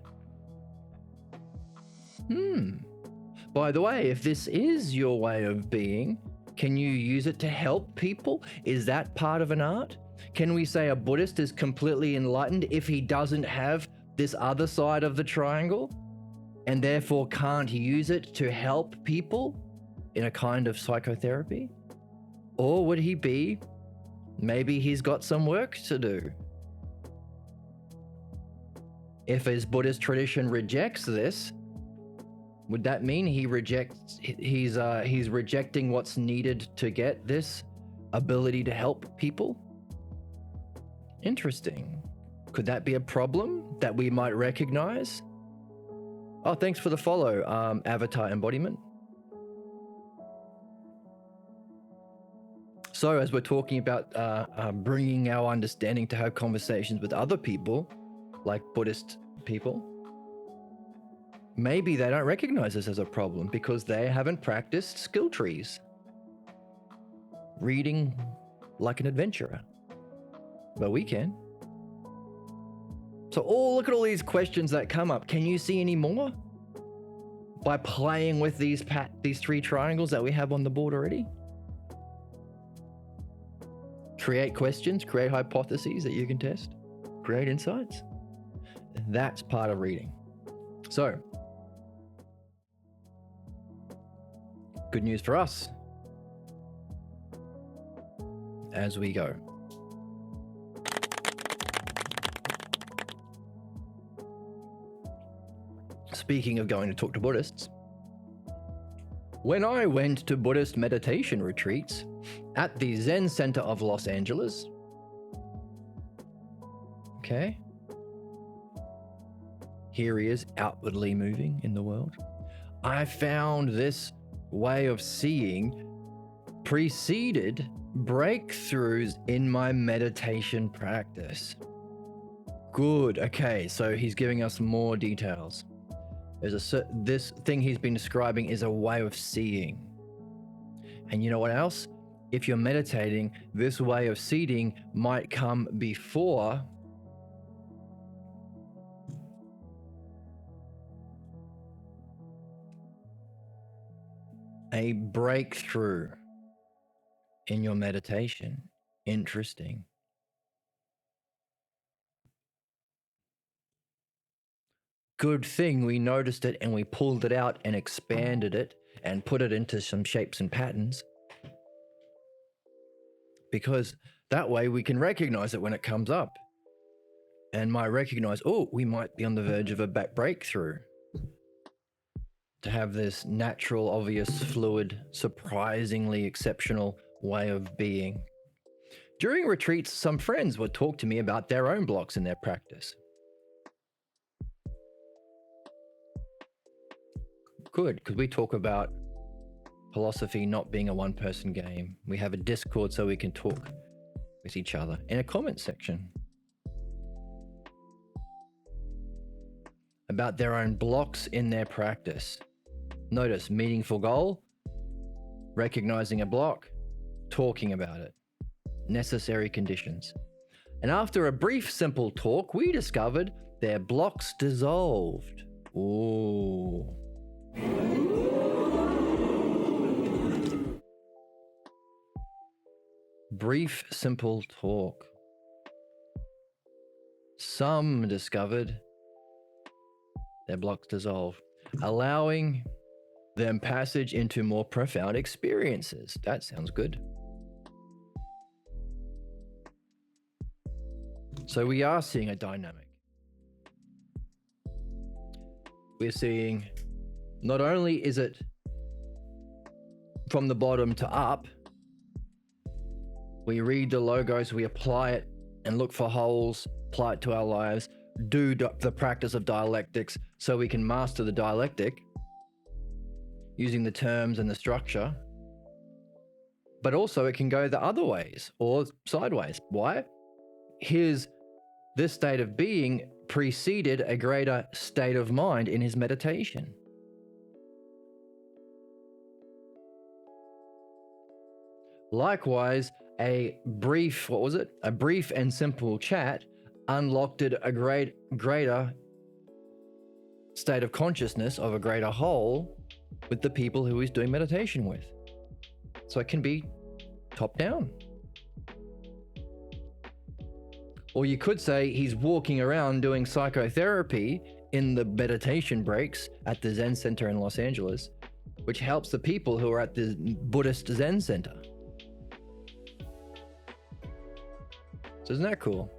By the way, if this is your way of being, can you use it to help people? Is that part of an art? Can we say a Buddhist is completely enlightened if he doesn't have this other side of the triangle and therefore can't use it to help people in a kind of psychotherapy? Or would he be, maybe he's got some work to do? If his Buddhist tradition rejects this, would that mean he's rejecting what's needed to get this ability to help people? Interesting. Could that be a problem that we might recognize? Oh, thanks for the follow, Avatar Embodiment. So as we're talking about bringing our understanding to have conversations with other people, like Buddhist people, maybe they don't recognize this as a problem because they haven't practiced skill trees. Reading like an adventurer. But we can. So look at all these questions that come up. Can you see any more? By playing with these three triangles that we have on the board already? Create questions, create hypotheses that you can test, create insights. That's part of reading. So, good news for us as we go. Speaking of going to talk to Buddhists, when I went to Buddhist meditation retreats at the Zen Center of Los Angeles, okay, here he is outwardly moving in the world, I found this way of seeing preceded breakthroughs in my meditation practice. Good. Okay, so he's giving us more details. This thing he's been describing is a way of seeing. And you know what else? If you're meditating, this way of seeing might come before a breakthrough in your meditation. Interesting. Good thing we noticed it and we pulled it out and expanded it and put it into some shapes and patterns. Because that way we can recognize it when it comes up. And might recognize, we might be on the verge of a breakthrough. To have this natural, obvious, fluid, surprisingly exceptional way of being. During retreats, some friends would talk to me about their own blocks in their practice. Good, because we talk about philosophy not being a one-person game. We have a Discord so we can talk with each other in a comment section about their own blocks in their practice. Notice meaningful goal, recognizing a block, talking about it, necessary conditions. And after a brief, simple talk, we discovered their blocks dissolved. Ooh. Brief, simple talk. Some discovered their blocks dissolve, allowing then passage into more profound experiences. That sounds good. So we are seeing a dynamic. We're seeing not only is it from the bottom to up, we read the logos, we apply it and look for holes, apply it to our lives, do the practice of dialectics so we can master the dialectic using the terms and the structure. But also it can go the other ways or sideways. Why? This state of being preceded a greater state of mind in his meditation. Likewise, a brief and simple chat unlocked a greater state of consciousness of a greater whole with the people who he's doing meditation with. So it can be top down. Or you could say he's walking around doing psychotherapy in the meditation breaks at the Zen Center in Los Angeles, which helps the people who are at the Buddhist Zen Center. So isn't that cool?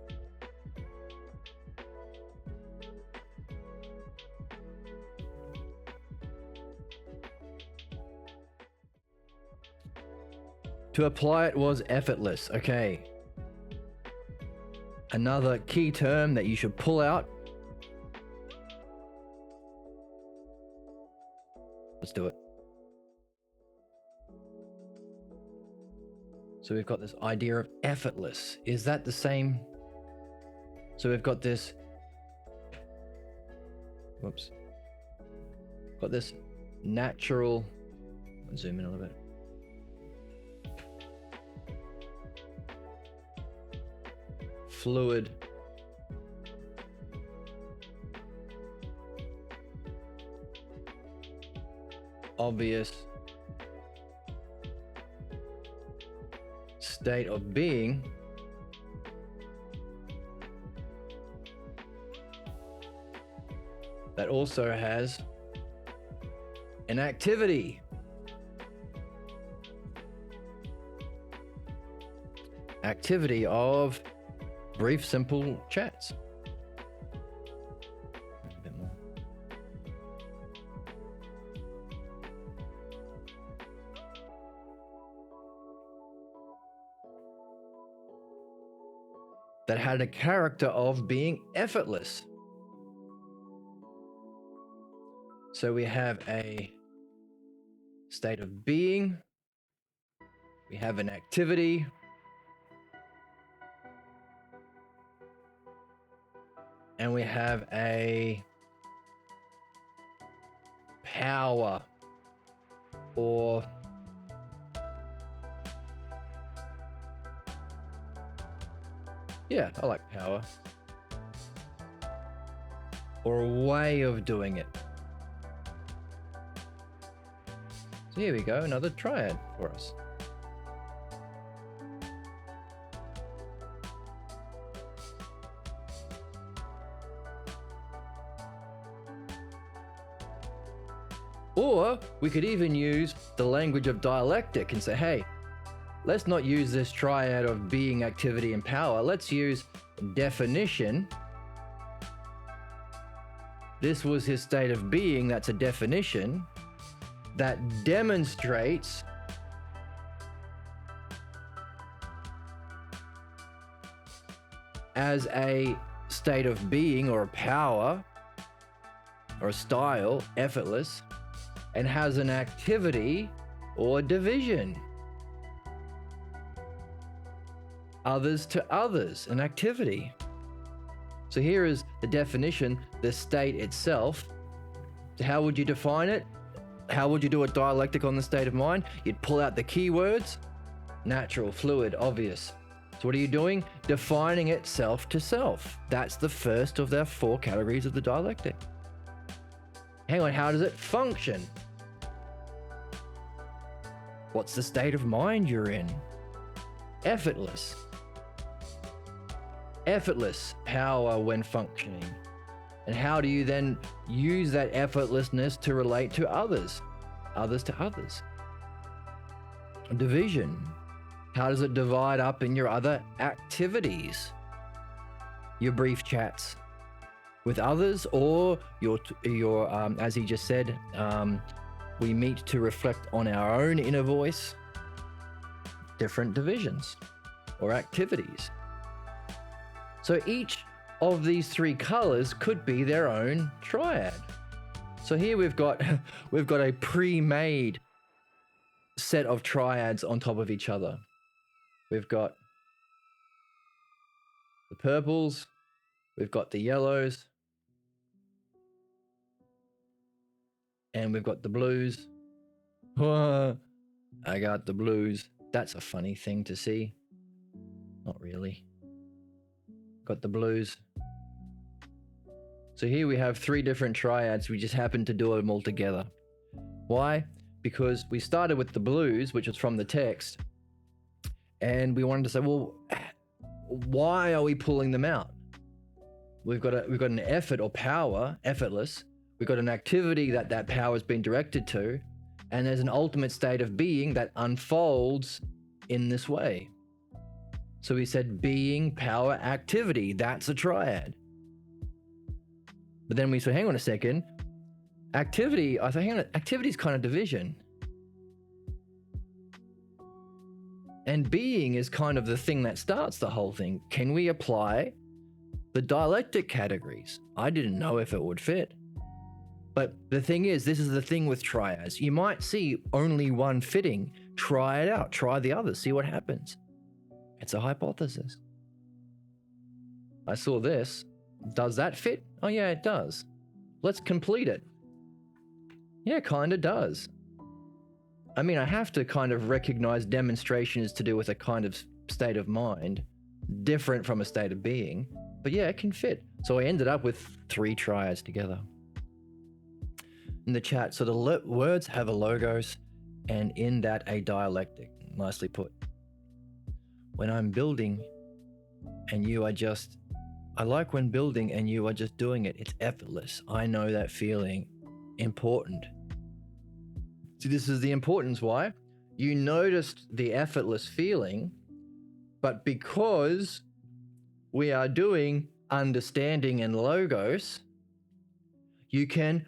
To apply it was effortless. Okay. Another key term that you should pull out. Let's do it. So we've got this idea of effortless. Is that the same? So we've got this, got this natural, let's zoom in a little bit. Fluid, obvious state of being that also has an activity. Activity of brief, simple chats. A bit more. That had a character of being effortless. So we have a state of being, we have an activity, and we have a power or I like power, or a way of doing it. So here we go, another triad for us. Or we could even use the language of dialectic and say, hey, let's not use this triad of being, activity, and power. Let's use definition. This was his state of being. That's a definition that demonstrates as a state of being or a power or a style, effortless, and has an activity or division. Others to others, an activity. So here is the definition, the state itself. How would you define it? How would you do a dialectic on the state of mind? You'd pull out the keywords, natural, fluid, obvious. So what are you doing? Defining it self to self. That's the first of the 4 categories of the dialectic. Hang on, how does it function? What's the state of mind you're in? Effortless. Effortless power when functioning. And how do you then use that effortlessness to relate to others? others to others. Division. How does it divide up in your other activities? Your brief chats with others, or your as he just said, we meet to reflect on our own inner voice. Different divisions or activities. So each of these three colors could be their own triad. So here we've got a pre-made set of triads on top of each other. We've got the purples, we've got the yellows, and we've got the blues. I got the blues. That's a funny thing to see. Not really. Got the blues. So here we have three different triads. We just happened to do them all together. Why? Because we started with the blues, which was from the text, and we wanted to say, well, why are we pulling them out? We've got an effort or power, effortless. We've got an activity that power has been directed to, and there's an ultimate state of being that unfolds in this way. So we said being, power, activity. That's a triad. But then we said, hang on a second. Activity, I thought, hang on, activity is kind of division. And being is kind of the thing that starts the whole thing. Can we apply the dialectic categories? I didn't know if it would fit. But the thing is, this is the thing with triads. You might see only one fitting. Try it out. Try the others. See what happens. It's a hypothesis. I saw this. Does that fit? Oh yeah, it does. Let's complete it. Yeah, kind of does. I mean, I have to kind of recognize demonstration is to do with a kind of state of mind, different from a state of being. But yeah, it can fit. So I ended up with three triads together. In the chat, so the words have a logos, and in that a dialectic. Nicely put. When I'm building and you are just, I like when building and you are just doing it. It's effortless. I know that feeling. Important. See, this is the importance. Why? You noticed the effortless feeling, but because we are doing understanding and logos, you can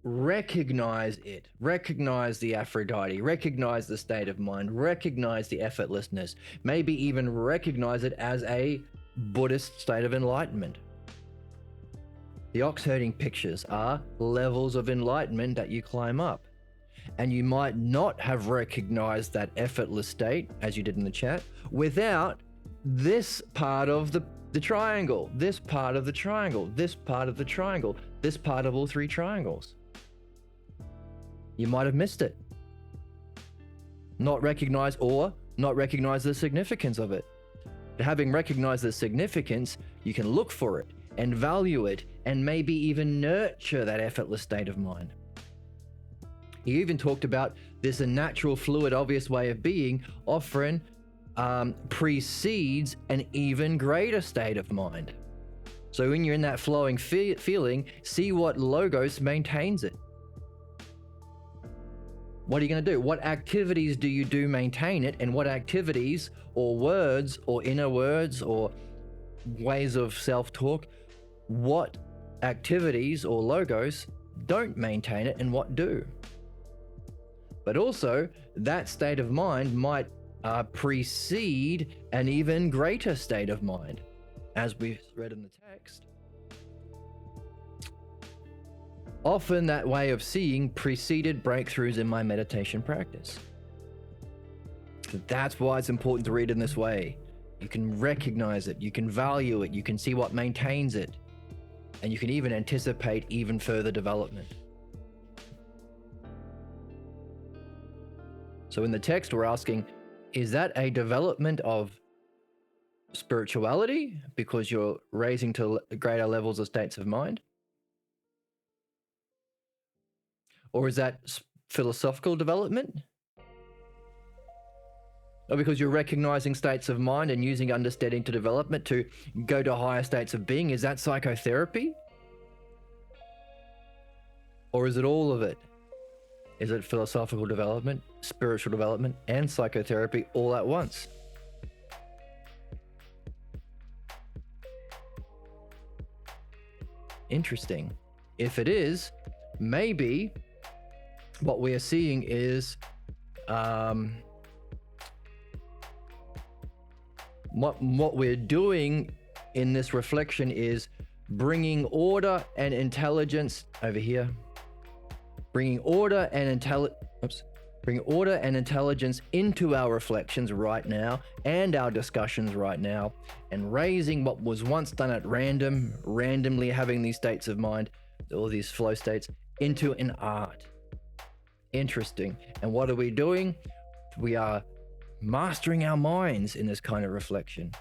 recognize it, recognize the Aphrodite, recognize the state of mind, recognize the effortlessness, maybe even recognize it as a Buddhist state of enlightenment. The ox herding pictures are levels of enlightenment that you climb up. And you might not have recognized that effortless state, as you did in the chat, without this part of the triangle, this part of the triangle, this part of the triangle, this part of all three triangles. You might have missed it. Not recognized or not recognize the significance of it. But having recognized the significance, you can look for it and value it and maybe even nurture that effortless state of mind. He even talked about this a natural, fluid, obvious way of being often precedes an even greater state of mind. So when you're in that flowing feeling, see what logos maintains it. What are you going to do? What activities do you do maintain it? And what activities or words or inner words or ways of self-talk, what activities or logos don't maintain it and what do? But also, that state of mind might precede an even greater state of mind, as we read in the text. Often that way of seeing preceded breakthroughs in my meditation practice. So that's why it's important to read in this way. You can recognize it, you can value it, you can see what maintains it, and you can even anticipate even further development. So in the text, we're asking, is that a development of spirituality because you're raising to greater levels of states of mind? Or is that philosophical development? Or because you're recognizing states of mind and using understanding to development to go to higher states of being? Is that psychotherapy? Or is it all of it? Is it philosophical development, spiritual development, and psychotherapy all at once? Interesting. If it is, maybe what we are seeing is what we're doing in this reflection is bringing order and intelligence over here, bringing order and intelligence into our reflections right now and our discussions right now, and raising what was once done at randomly having these states of mind, all these flow states, into an art. Interesting. And what are we doing? We are mastering our minds in this kind of reflection,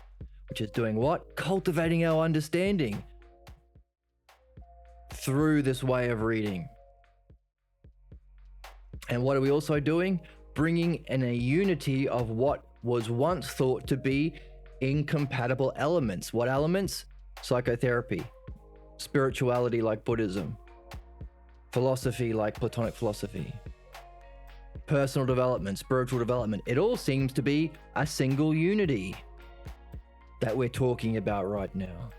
which is doing what? Cultivating our understanding through this way of reading. And what are we also doing? Bringing in a unity of what was once thought to be incompatible elements. What elements? Psychotherapy, spirituality like Buddhism, philosophy like Platonic philosophy, personal development, spiritual development. It all seems to be a single unity that we're talking about right now,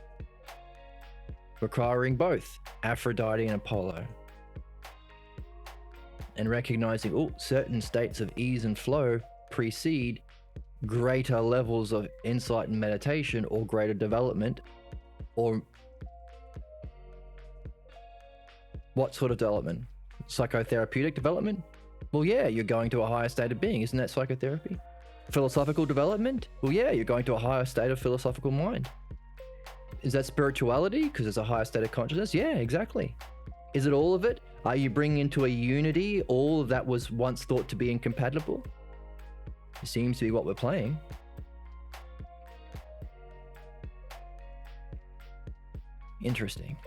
requiring both Aphrodite and Apollo, and recognizing certain states of ease and flow precede greater levels of insight and meditation, or greater development, or what sort of development? Psychotherapeutic development? Well, yeah, you're going to a higher state of being. Isn't that psychotherapy? Philosophical development? Well, yeah, you're going to a higher state of philosophical mind. Is that spirituality? Because it's a higher state of consciousness? Yeah, exactly. Is it all of it? Are you bringing into a unity all of that was once thought to be incompatible? It seems to be what we're playing. Interesting.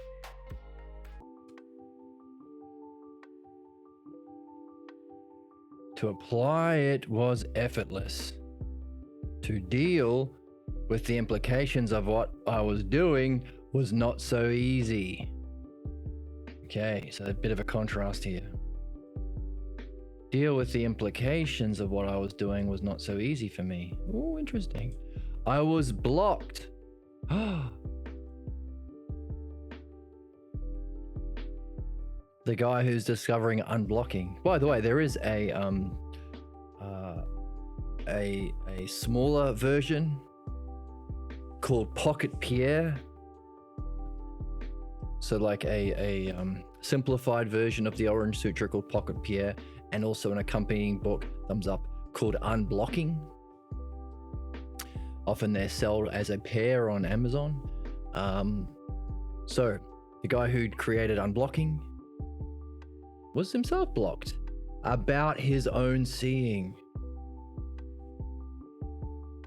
To apply it was effortless. To deal with the implications of what I was doing was not so easy. Okay, so a bit of a contrast here. Deal with the implications of what I was doing was not so easy for me. Oh, interesting. I was blocked. The guy who's discovering unblocking. By the way, there is a smaller version called Pocket Pierre. So like a simplified version of the Orange Sutra called Pocket Pierre, and also an accompanying book, thumbs up, called Unblocking. Often they're sold as a pair on Amazon. So the guy who created Unblocking was himself blocked about his own seeing.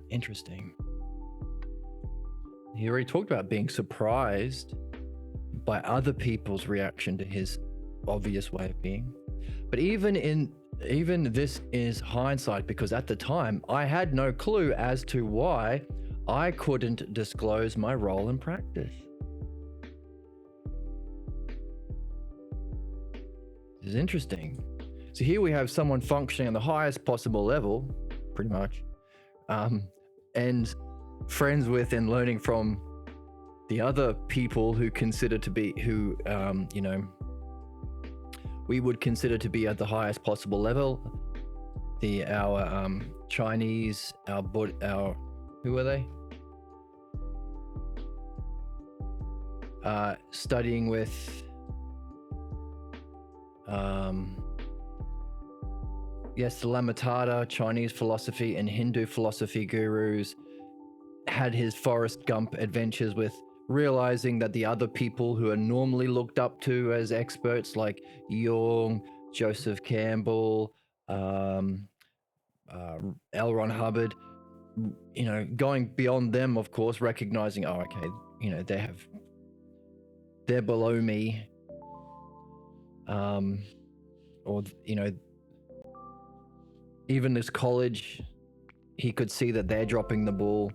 Interesting. He already talked about being surprised by other people's reaction to his obvious way of being. But even this is hindsight, because at the time I had no clue as to why I couldn't disclose my role in practice. This is interesting. So here we have someone functioning on the highest possible level, pretty much, and friends with and learning from the other people who consider to be, we would consider to be at the highest possible level. Our Chinese, who are they? Studying with, the Lamatada, Chinese philosophy and Hindu philosophy gurus, had his Forrest Gump adventures with realizing that the other people who are normally looked up to as experts, like Jung, Joseph Campbell, L. Ron Hubbard, going beyond them, of course, recognizing, they're below me, even this college, he could see that they're dropping the ball.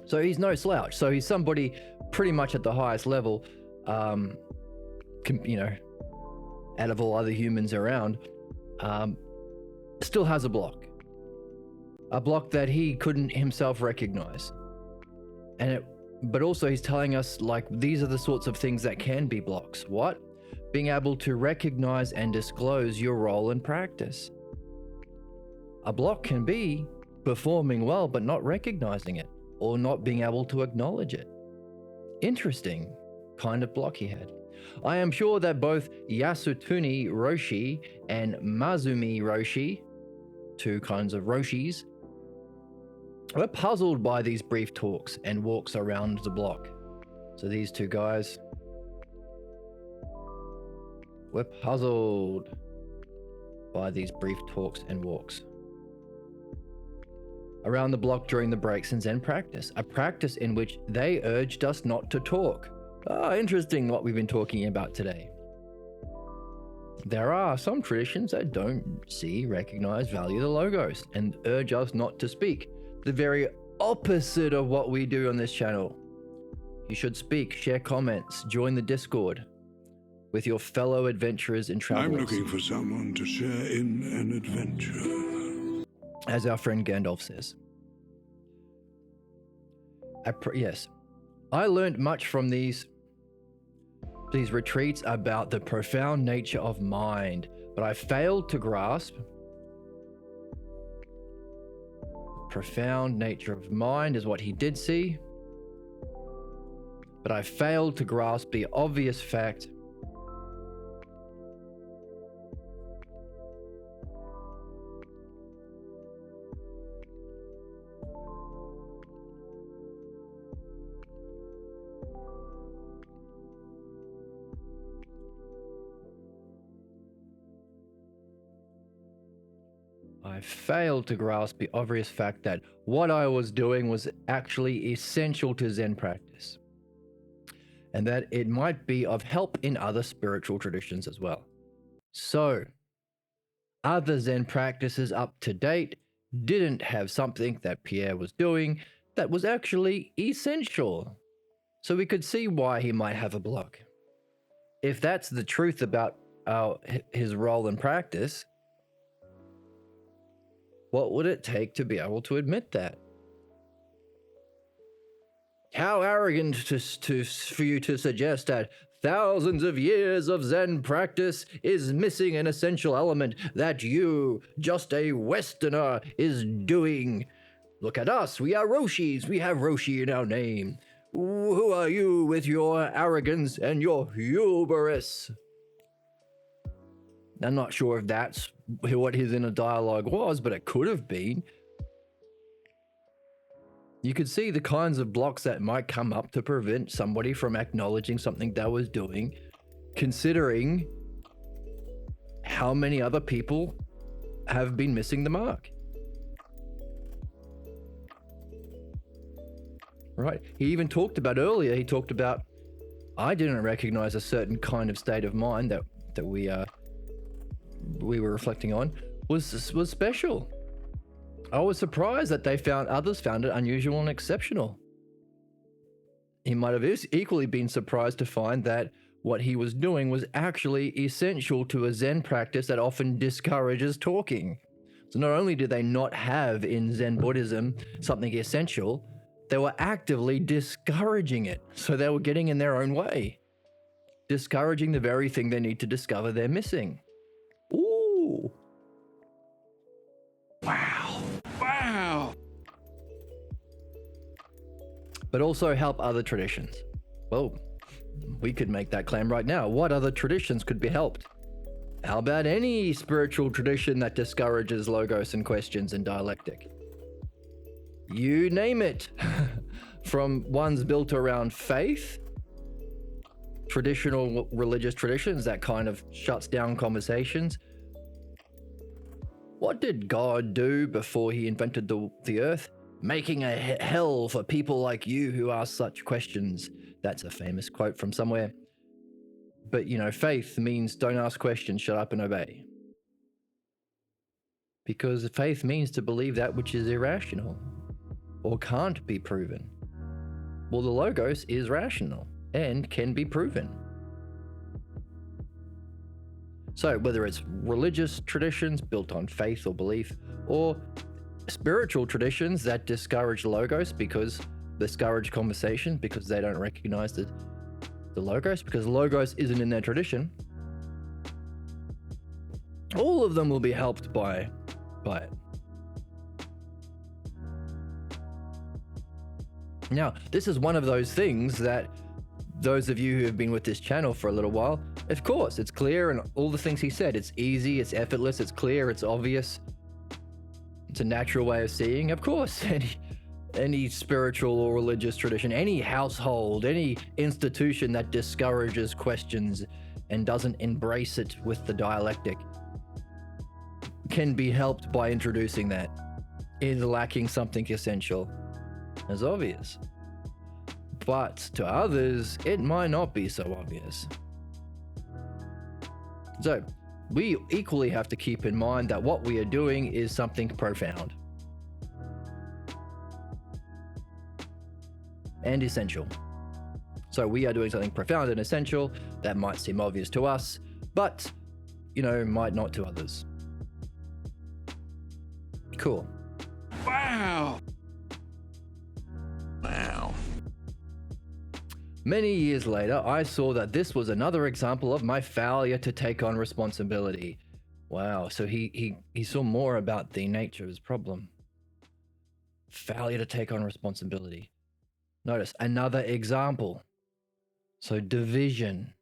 So he's no slouch. So he's somebody pretty much at the highest level, out of all other humans around. still has a block that he couldn't himself recognize. But also he's telling us, like, these are the sorts of things that can be blocks. What? Being able to recognize and disclose your role in practice. A block can be performing well but not recognizing it, or not being able to acknowledge it. Interesting kind of block he had. I am sure that both Yasutuni Roshi and Mazumi Roshi, two kinds of Roshis, were puzzled by these brief talks and walks around the block. So these two guys were puzzled by these brief talks and walks around the block during the breaks in Zen practice, a practice in which they urged us not to talk. Interesting what we've been talking about today. There are some traditions that don't see, recognize, value the logos and urge us not to speak. The very opposite of what we do on this channel. You should speak, share comments, join the Discord with your fellow adventurers and travelers. I'm looking for someone to share in an adventure. As our friend Gandalf says. Yes. I learned much from these retreats about the profound nature of mind, but I failed to grasp profound nature of mind is what he did see, but I failed to grasp the obvious fact that what I was doing was actually essential to Zen practice, and that it might be of help in other spiritual traditions as well. So, other Zen practices up to date didn't have something that Pierre was doing that was actually essential. So we could see why he might have a block. If that's the truth about his role in practice, what would it take to be able to admit that? How arrogant for you to suggest that thousands of years of Zen practice is missing an essential element that you, just a Westerner, is doing. Look at us, we are Roshis, we have Roshi in our name. Who are you with your arrogance and your hubris? I'm not sure if that's what his inner dialogue was, but it could have been. You could see the kinds of blocks that might come up to prevent somebody from acknowledging something they was doing, considering how many other people have been missing the mark. Right? He even talked about earlier, I didn't recognize a certain kind of state of mind that we were reflecting on was special. I was surprised that others found it unusual and exceptional. He might have equally been surprised to find that what he was doing was actually essential to a Zen practice that often discourages talking. So not only did they not have in Zen Buddhism something essential, they were actively discouraging it. So they were getting in their own way, discouraging the very thing they need to discover they're missing. Ooh. Wow. But also help other traditions. Well, we could make that claim right now. What other traditions could be helped? How about any spiritual tradition that discourages logos and questions and dialectic? You name it. From ones built around faith, traditional religious traditions that kind of shuts down conversations. What did God do before he invented the earth? Making a hell for people like you who ask such questions. That's a famous quote from somewhere. But, faith means don't ask questions, shut up and obey. Because faith means to believe that which is irrational or can't be proven. Well, the Logos is rational and can be proven. So whether it's religious traditions built on faith or belief, or spiritual traditions that discourage conversation because they don't recognize the logos, because logos isn't in their tradition, all of them will be helped by it. Now, this is one of those things that those of you who have been with this channel for a little while, of course, it's clear, and all the things he said, it's easy, it's effortless, it's clear, it's obvious. It's a natural way of seeing. Of course, any spiritual or religious tradition, any household, any institution that discourages questions and doesn't embrace it with the dialectic can be helped by introducing that. Is lacking something essential. It's obvious. But to others, it might not be so obvious. So, we equally have to keep in mind that what we are doing is something profound and essential. So we are doing something profound and essential that might seem obvious to us, but, might not to others. Cool. Wow! Many years later, I saw that this was another example of my failure to take on responsibility. Wow, so he saw more about the nature of his problem. Failure to take on responsibility. Notice, another example. So division.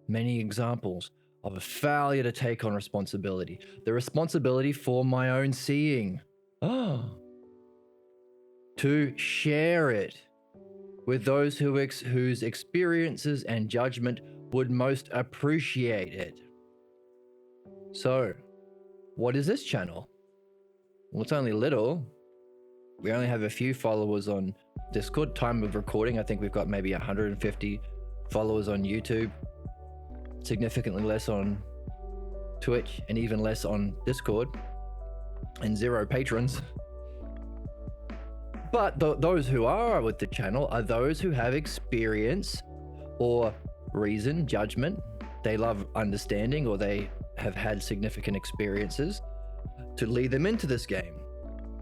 Many examples of a failure to take on responsibility. The responsibility for my own seeing. To share it with those whose experiences and judgment would most appreciate it. So, what is this channel? Well, it's only little. We only have a few followers on Discord. Time of recording, I think we've got maybe 150 followers on YouTube, significantly less on Twitch, and even less on Discord, and 0 patrons. But those who are with the channel are those who have experience or reason, judgment. They love understanding, or they have had significant experiences to lead them into this game.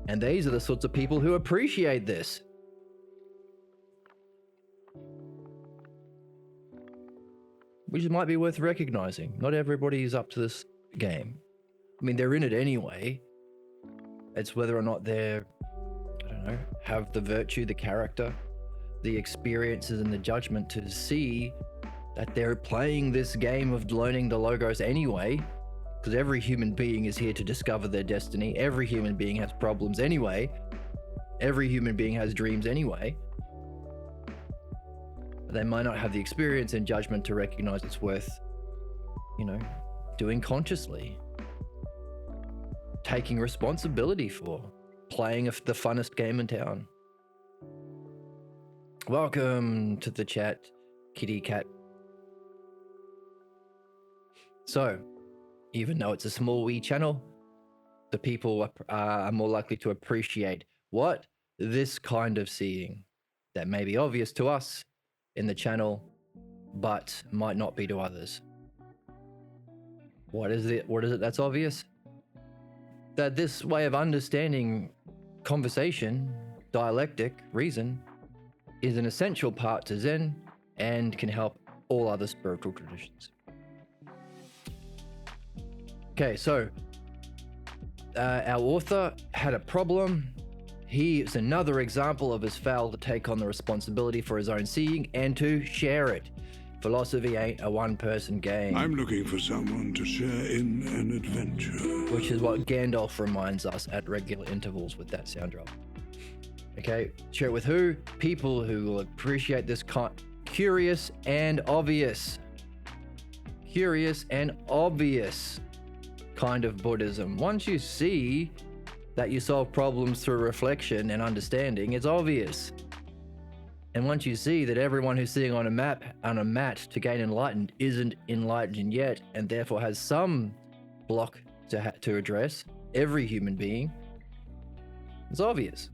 And these are the sorts of people who appreciate this. Which might be worth recognizing. Not everybody is up to this game. I mean, they're in it anyway. It's whether or not they're, have the virtue, the character, the experiences, and the judgment to see that they're playing this game of learning the logos anyway, because every human being is here to discover their destiny. Every human being has problems anyway. Every human being has dreams anyway. But they might not have the experience and judgment to recognize it's worth, doing consciously. Taking responsibility for. Playing the funnest game in town. Welcome to the chat, kitty cat. So, even though it's a small wee channel, the people are more likely to appreciate what? This kind of seeing that may be obvious to us in the channel, but might not be to others. What is it that's obvious? That this way of understanding conversation, dialectic, reason, is an essential part to Zen and can help all other spiritual traditions. Okay, so our author had a problem. He is another example of his fail to take on the responsibility for his own seeing and to share it. Philosophy ain't a one-person game. I'm looking for someone to share in an adventure. Which is what Gandalf reminds us at regular intervals with that sound drop. Okay, share it with who? People who will appreciate this curious and obvious. Curious and obvious kind of Buddhism. Once you see that you solve problems through reflection and understanding, it's obvious. And once you see that everyone who's sitting on a mat to gain enlightened isn't enlightened yet, and therefore has some block to address, every human being, it's obvious.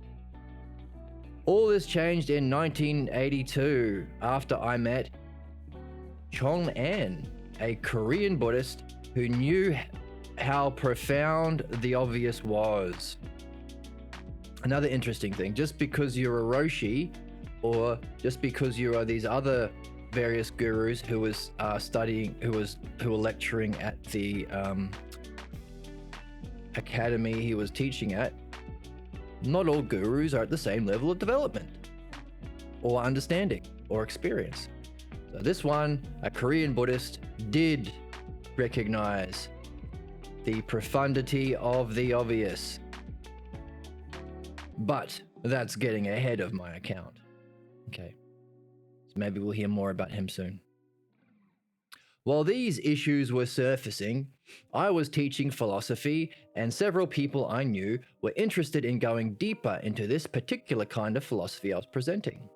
All this changed in 1982 after I met Chong An. a Korean Buddhist who knew how profound the obvious was. Another interesting thing, just because you're a Roshi, or just because you are these other various gurus who was who were lecturing at the academy he was teaching at, not all gurus are at the same level of development or understanding or experience. So this one, a Korean Buddhist, did recognize the profundity of the obvious. But that's getting ahead of my account. Okay, so maybe we'll hear more about him soon. While these issues were surfacing, I was teaching philosophy, and several people I knew were interested in going deeper into this particular kind of philosophy I was presenting.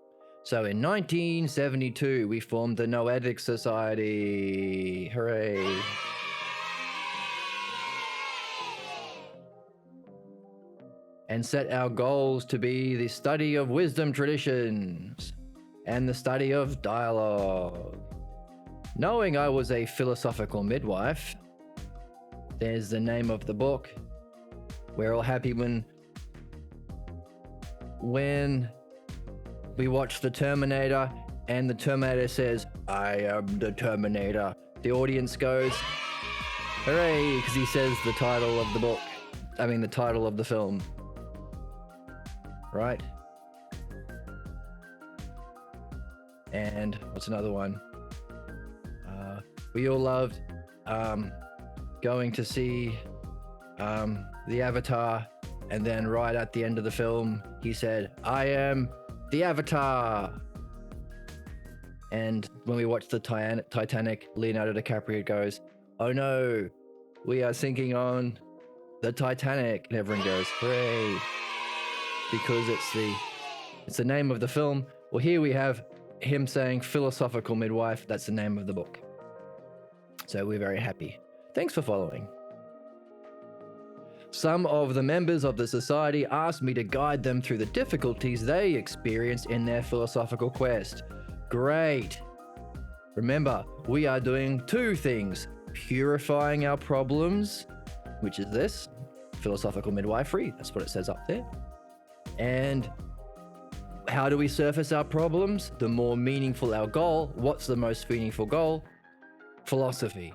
So in 1972, we formed the Noetic Society. Hooray. And set our goals to be the study of wisdom traditions and the study of dialogue. Knowing I was a philosophical midwife, there's the name of the book. We're all happy when we watch The Terminator and the Terminator says, "I am the Terminator." The audience goes, hooray, because he says the title of the book. The title of the film. Right? And what's another one? We all loved going to see the Avatar, and then right at the end of the film, he said, "I am the Avatar." And when we watched the Titanic, Leonardo DiCaprio goes, "Oh no, we are sinking on the Titanic," and everyone goes, hooray, because it's the name of the film. Well, here we have him saying philosophical midwife. That's the name of the book. So we're very happy. Thanks for following. Some of the members of the society asked me to guide them through the difficulties they experienced in their philosophical quest. Great. Remember, we are doing two things: purifying our problems, which is this, philosophical midwifery. That's what it says up there. And how do we surface our problems? The more meaningful our goal. What's the most meaningful goal? Philosophy.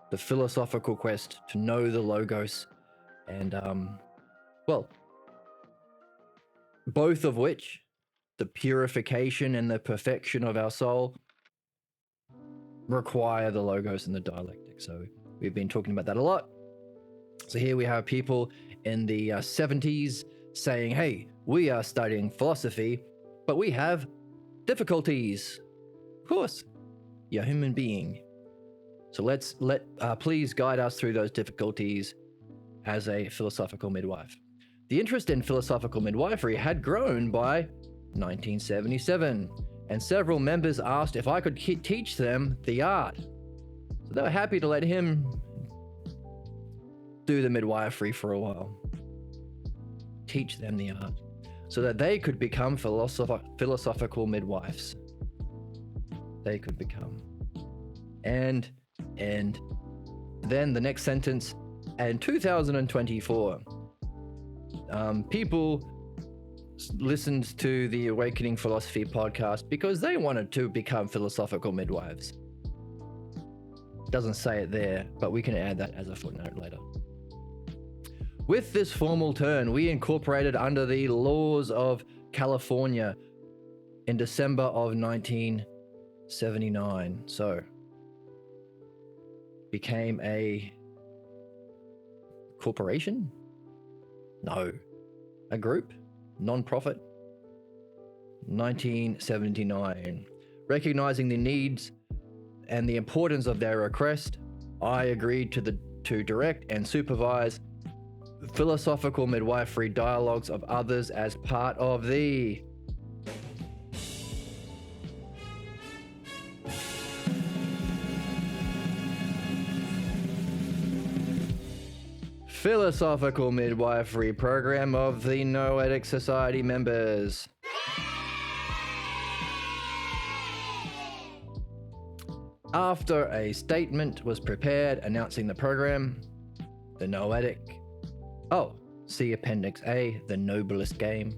The philosophical quest to know the Logos. And, both of which, the purification and the perfection of our soul, require the Logos and the dialectic. So we've been talking about that a lot. So here we have people in the 70s saying, hey, we are studying philosophy, but we have difficulties. Of course, you're a human being. So please guide us through those difficulties as a philosophical midwife. The interest in philosophical midwifery had grown by 1977, and several members asked if I could teach them the art. So they were happy to let him do the midwifery for a while. Teach them the art so that they could become philosophical midwives. They could become. And then the next sentence, in 2024, people listened to the Awakening Philosophy podcast because they wanted to become philosophical midwives. Doesn't say it there, but we can add that as a footnote later. With this formal turn, we incorporated under the laws of California in December of 1979. So, became a corporation? No. A group? Non-profit? 1979. Recognizing the needs and the importance of their request, I agreed to direct and supervise philosophical midwifery dialogues of others as part of the philosophical midwifery program of the Noetic Society members. After a statement was prepared announcing the program, the Noetic, see Appendix A, the noblest game.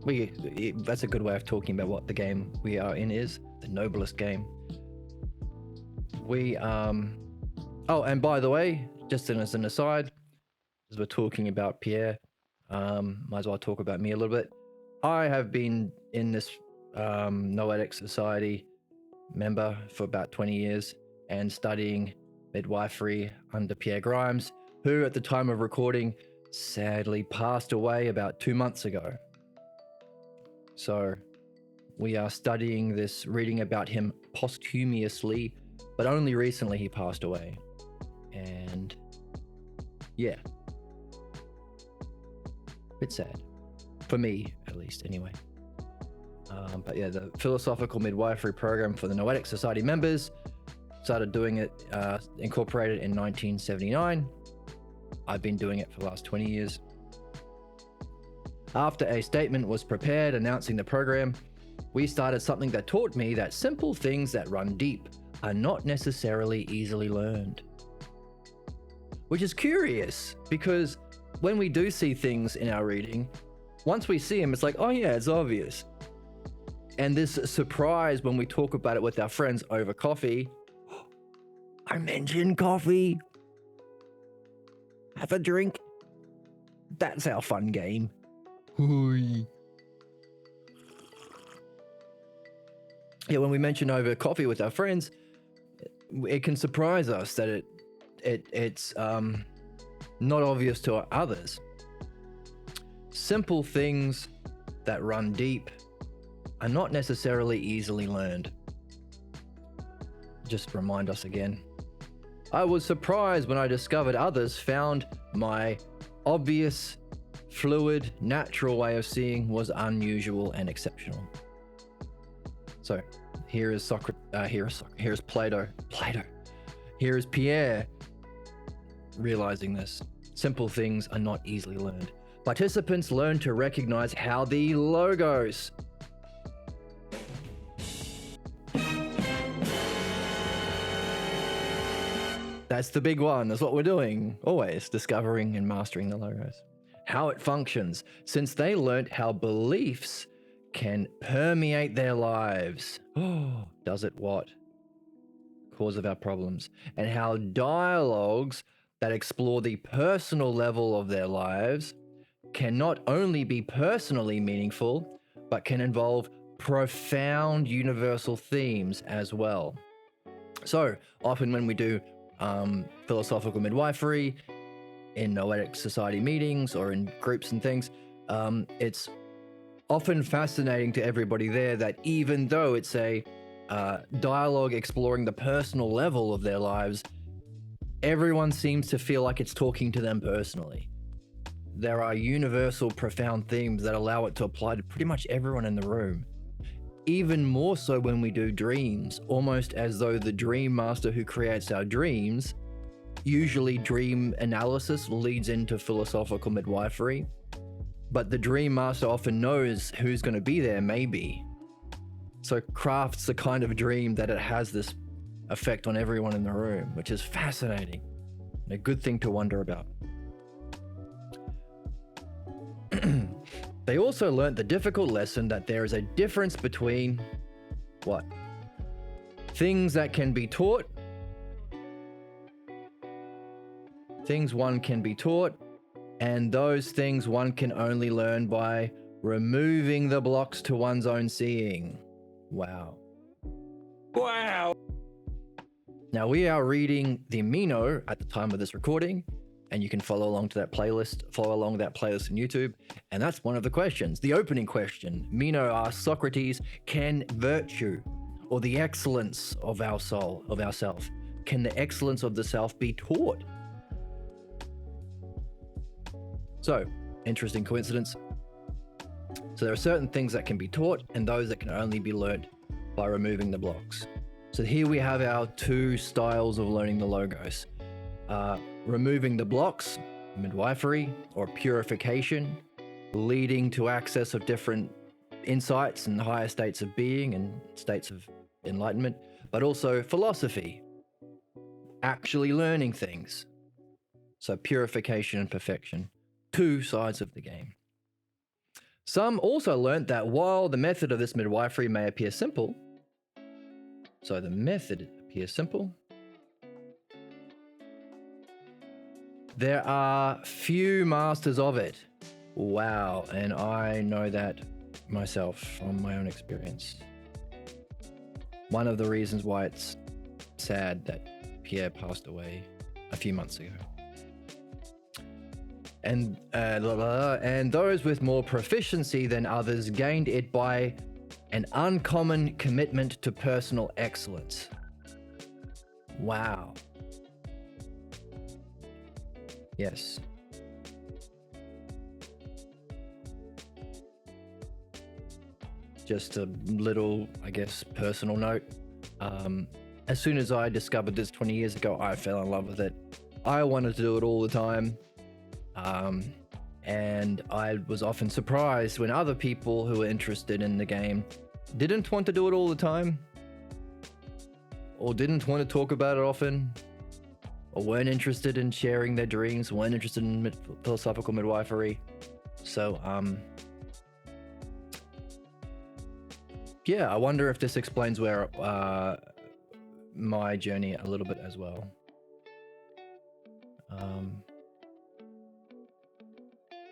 That's a good way of talking about what the game we are in is, the noblest game. And by the way, just as an aside, as we're talking about Pierre, might as well talk about me a little bit. I have been in this Noetic Society member for about 20 years and studying midwifery under Pierre Grimes, who at the time of recording sadly passed away about 2 months ago. So we are studying this, reading about him posthumously, but only recently he passed away. And yeah, bit sad for me, at least, anyway. But yeah, the philosophical midwifery program for the Noetic Society members started doing it, incorporated in 1979. I've been doing it for the last 20 years. After a statement was prepared announcing the program, we started something that taught me that simple things that run deep are not necessarily easily learned. Which is curious, because when we do see things in our reading, once we see them, it's like, oh yeah, it's obvious. And this surprise when we talk about it with our friends over coffee. I mentioned coffee. Have a drink. That's our fun game. Hooey. Yeah, when we mention over coffee with our friends, it can surprise us that it's not obvious to others. Simple things that run deep are not necessarily easily learned. Just remind us again. I was surprised when I discovered others found my obvious, fluid, natural way of seeing was unusual and exceptional. So here is here's Plato. Here is Pierre realizing this. Simple things are not easily learned. Participants learn to recognize how the logos that's the big one. That's what we're doing. Always discovering and mastering the logos. How it functions, since they learnt how beliefs can permeate their lives. Oh, does it what? Cause of our problems. And how dialogues that explore the personal level of their lives can not only be personally meaningful, but can involve profound universal themes as well. So often when we do philosophical midwifery in Noetic Society meetings or in groups and things, it's often fascinating to everybody there that even though it's a dialogue exploring the personal level of their lives, everyone seems to feel like it's talking to them personally. There are universal, profound themes that allow it to apply to pretty much everyone in the room. Even more so when we do dreams, almost as though the dream master who creates our dreams, usually dream analysis leads into philosophical midwifery, but the dream master often knows who's going to be there, maybe. So crafts the kind of dream that it has this effect on everyone in the room, which is fascinating and a good thing to wonder about. They also learnt the difficult lesson that there is a difference between what? Things that can be taught, things one can be taught, and those things one can only learn by removing the blocks to one's own seeing. Wow. Wow. Now we are reading the Meno at the time of this recording, and you can follow along that playlist on YouTube. And that's one of the questions, the opening question. Meno asks Socrates, can virtue or the excellence of our soul, of ourself, can the excellence of the self be taught? So, interesting coincidence. So there are certain things that can be taught and those that can only be learnt by removing the blocks. So here we have our two styles of learning the logos. Removing the blocks, midwifery or purification, leading to access of different insights and higher states of being and states of enlightenment. but also philosophy, actually learning things. So purification and perfection, two sides of the game. Some also learnt that while the method of this midwifery may appear simple, so the method appears simple, there are few masters of it. Wow, and I know that myself from my own experience. One of the reasons why it's sad that Pierre passed away a few months ago. And those with more proficiency than others gained it by an uncommon commitment to personal excellence. Wow. Yes. Just a little, I guess, personal note. As soon as I discovered this 20 years ago, I fell in love with it. I wanted to do it all the time. And I was often surprised when other people who were interested in the game didn't want to do it all the time, or didn't want to talk about it often, or weren't interested in sharing their dreams, weren't interested in philosophical midwifery. So, yeah, I wonder if this explains where my journey a little bit as well.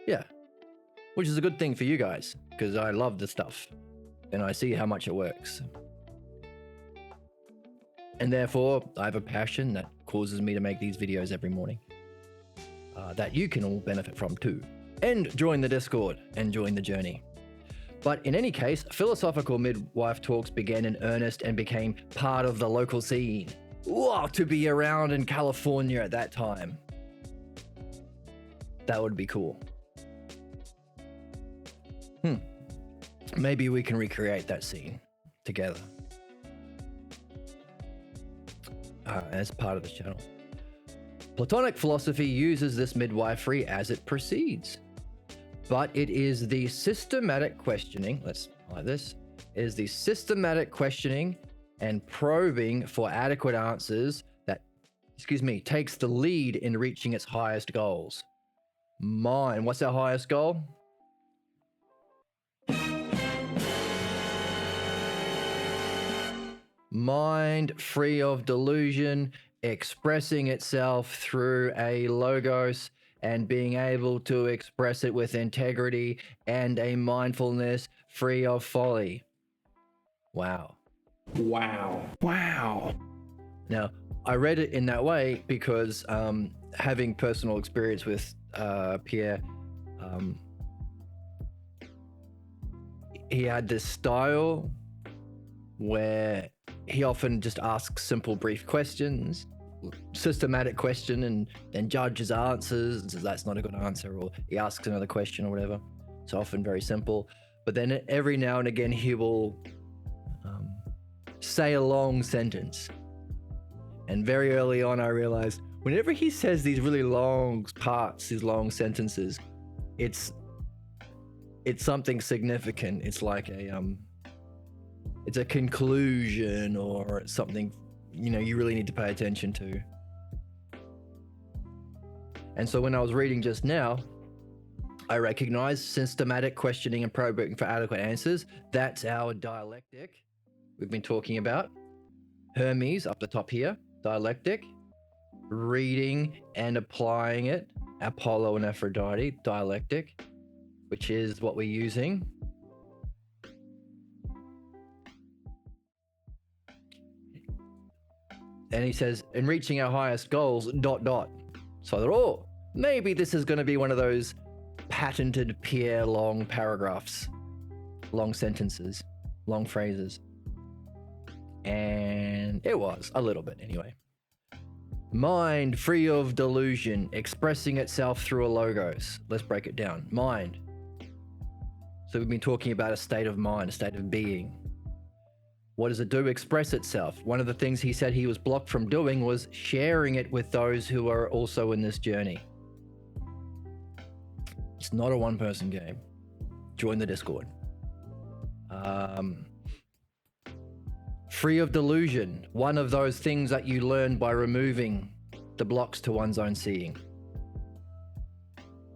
Yeah, which is a good thing for you guys, because I love this stuff and I see how much it works. And therefore, I have a passion that causes me to make these videos every morning that you can all benefit from too. And join the Discord and join the journey. But in any case, philosophical midwife talks began in earnest and became part of the local scene. Wow, to be around in California at that time. That would be cool. Maybe we can recreate that scene together as part of the channel. Platonic philosophy uses this midwifery as it proceeds, but it is the systematic questioning, let's highlight this, is the systematic questioning and probing for adequate answers that, takes the lead in reaching its highest goals. What's our highest goal? Mind free of delusion, expressing itself through a logos and being able to express it with integrity and a mindfulness free of folly. Wow. Now, I read it in that way because having personal experience with Pierre, he had this style where he often just asks simple, brief questions, systematic question, and then judges answers and says that's not a good answer, or he asks another question or whatever. It's often very simple, but then every now and again he will say a long sentence. And very early on I realized whenever he says these really long parts, these long sentences, it's something significant. It's like it's a conclusion, or it's something, you really need to pay attention to. And so when I was reading just now, I recognized systematic questioning and probing for adequate answers. That's our dialectic we've been talking about. Hermes up the top here, dialectic. Reading and applying it, Apollo and Aphrodite, dialectic, which is what we're using. And he says, in reaching our highest goals, ... So they're maybe this is going to be one of those patented Pierre long paragraphs, long sentences, long phrases. And it was, a little bit anyway. Mind free of delusion, expressing itself through a logos. Let's break it down. Mind. So we've been talking about a state of mind, a state of being. What does it do? Express itself. One of the things he said he was blocked from doing was sharing it with those who are also in this journey. It's not a one-person game. Join the Discord. Free of delusion, one of those things that you learn by removing the blocks to one's own seeing.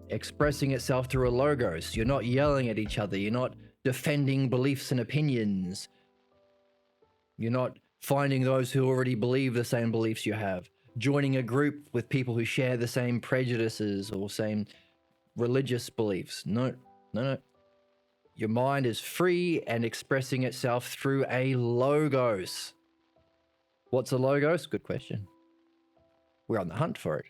Expressing itself through a logos. You're not yelling at each other. You're not defending beliefs and opinions. You're not finding those who already believe the same beliefs you have. Joining a group with people who share the same prejudices or same religious beliefs. No. Your mind is free and expressing itself through a logos. What's a logos? Good question. We're on the hunt for it.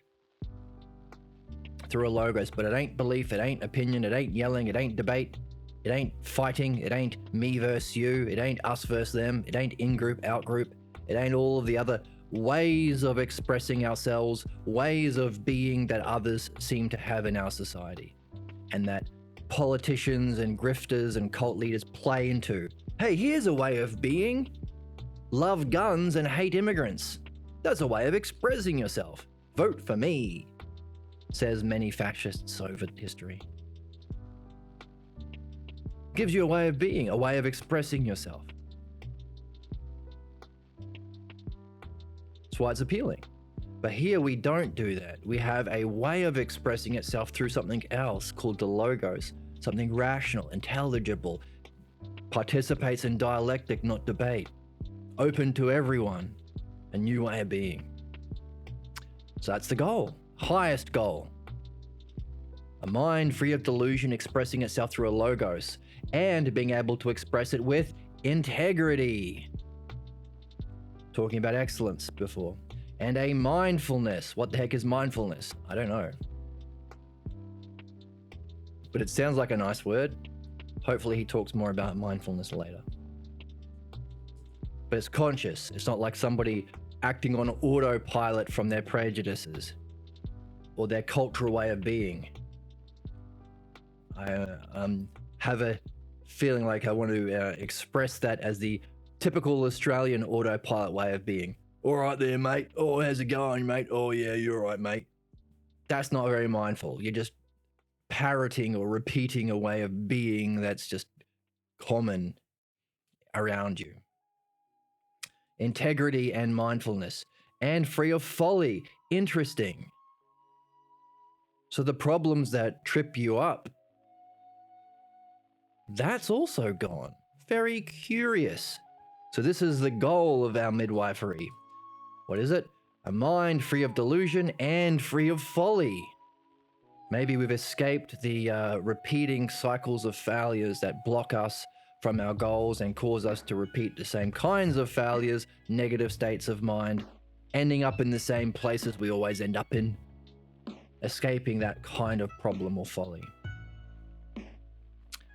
Through a logos, but it ain't belief, it ain't opinion, it ain't yelling, it ain't debate, it ain't fighting, it ain't me versus you, it ain't us versus them, it ain't in-group, out-group, it ain't all of the other ways of expressing ourselves, ways of being that others seem to have in our society, and that politicians and grifters and cult leaders play into. Hey, here's a way of being. Love guns and hate immigrants. That's a way of expressing yourself. Vote for me, says many fascists over history. Gives you a way of being, a way of expressing yourself. That's why it's appealing. But here we don't do that. We have a way of expressing itself through something else called the logos, something rational, intelligible, participates in dialectic, not debate, open to everyone, a new way of being. So that's the goal, highest goal. A mind free of delusion expressing itself through a logos and being able to express it with integrity. Talking about excellence before. And a mindfulness. What the heck is mindfulness? I don't know. But it sounds like a nice word. Hopefully he talks more about mindfulness later. But it's conscious. It's not like somebody acting on autopilot from their prejudices or their cultural way of being. I have a feeling like I want to express that as the typical Australian autopilot way of being. All right there, mate. Oh, how's it going, mate? Oh, yeah, you're all right, mate. That's not very mindful. You're just parroting or repeating a way of being that's just common around you. Integrity and mindfulness, and free of folly. Interesting. So the problems that trip you up, that's also gone. Very curious. So this is the goal of our midwifery. What is it? A mind free of delusion and free of folly. Maybe we've escaped the repeating cycles of failures that block us from our goals and cause us to repeat the same kinds of failures, negative states of mind, ending up in the same places we always end up in, escaping that kind of problem or folly.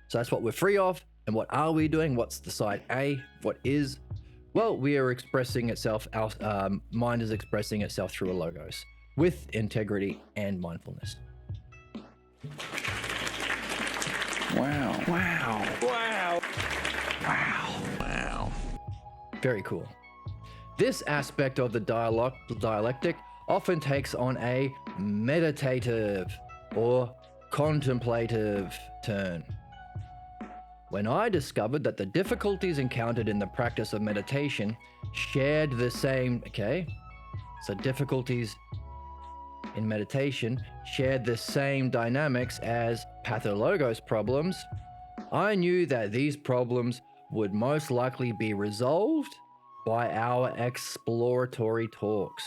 So that's what we're free of. And what are we doing? What's the side A? What is? Well, we are expressing itself, our mind is expressing itself through a logos with integrity and mindfulness. Wow. Wow. Wow. Wow. Wow. Very cool. This aspect of the dialectic often takes on a meditative or contemplative turn. When I discovered that the difficulties encountered in the practice of meditation shared the same, so difficulties in meditation shared the same dynamics as pathologos problems, I knew that these problems would most likely be resolved by our exploratory talks.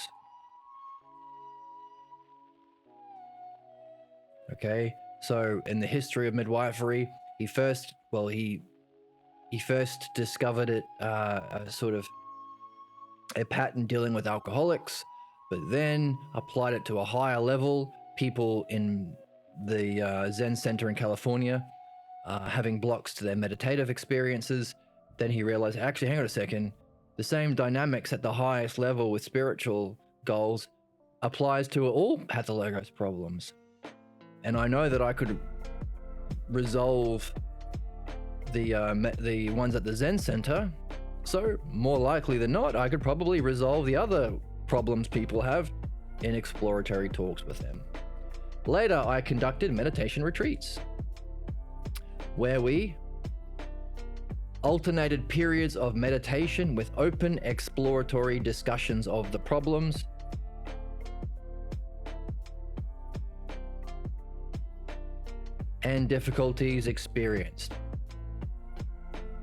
Okay, so in the history of midwifery, he first discovered it, a sort of a pattern dealing with alcoholics, but then applied it to a higher level, people in the Zen Center in California, having blocks to their meditative experiences. Then he realized, actually, hang on a second, the same dynamics at the highest level with spiritual goals applies to all pathologos problems. And I know that I could resolve the ones at the Zen Center, so more likely than not, I could probably resolve the other problems people have in exploratory talks with them. Later, I conducted meditation retreats where we alternated periods of meditation with open exploratory discussions of the problems, and difficulties experienced.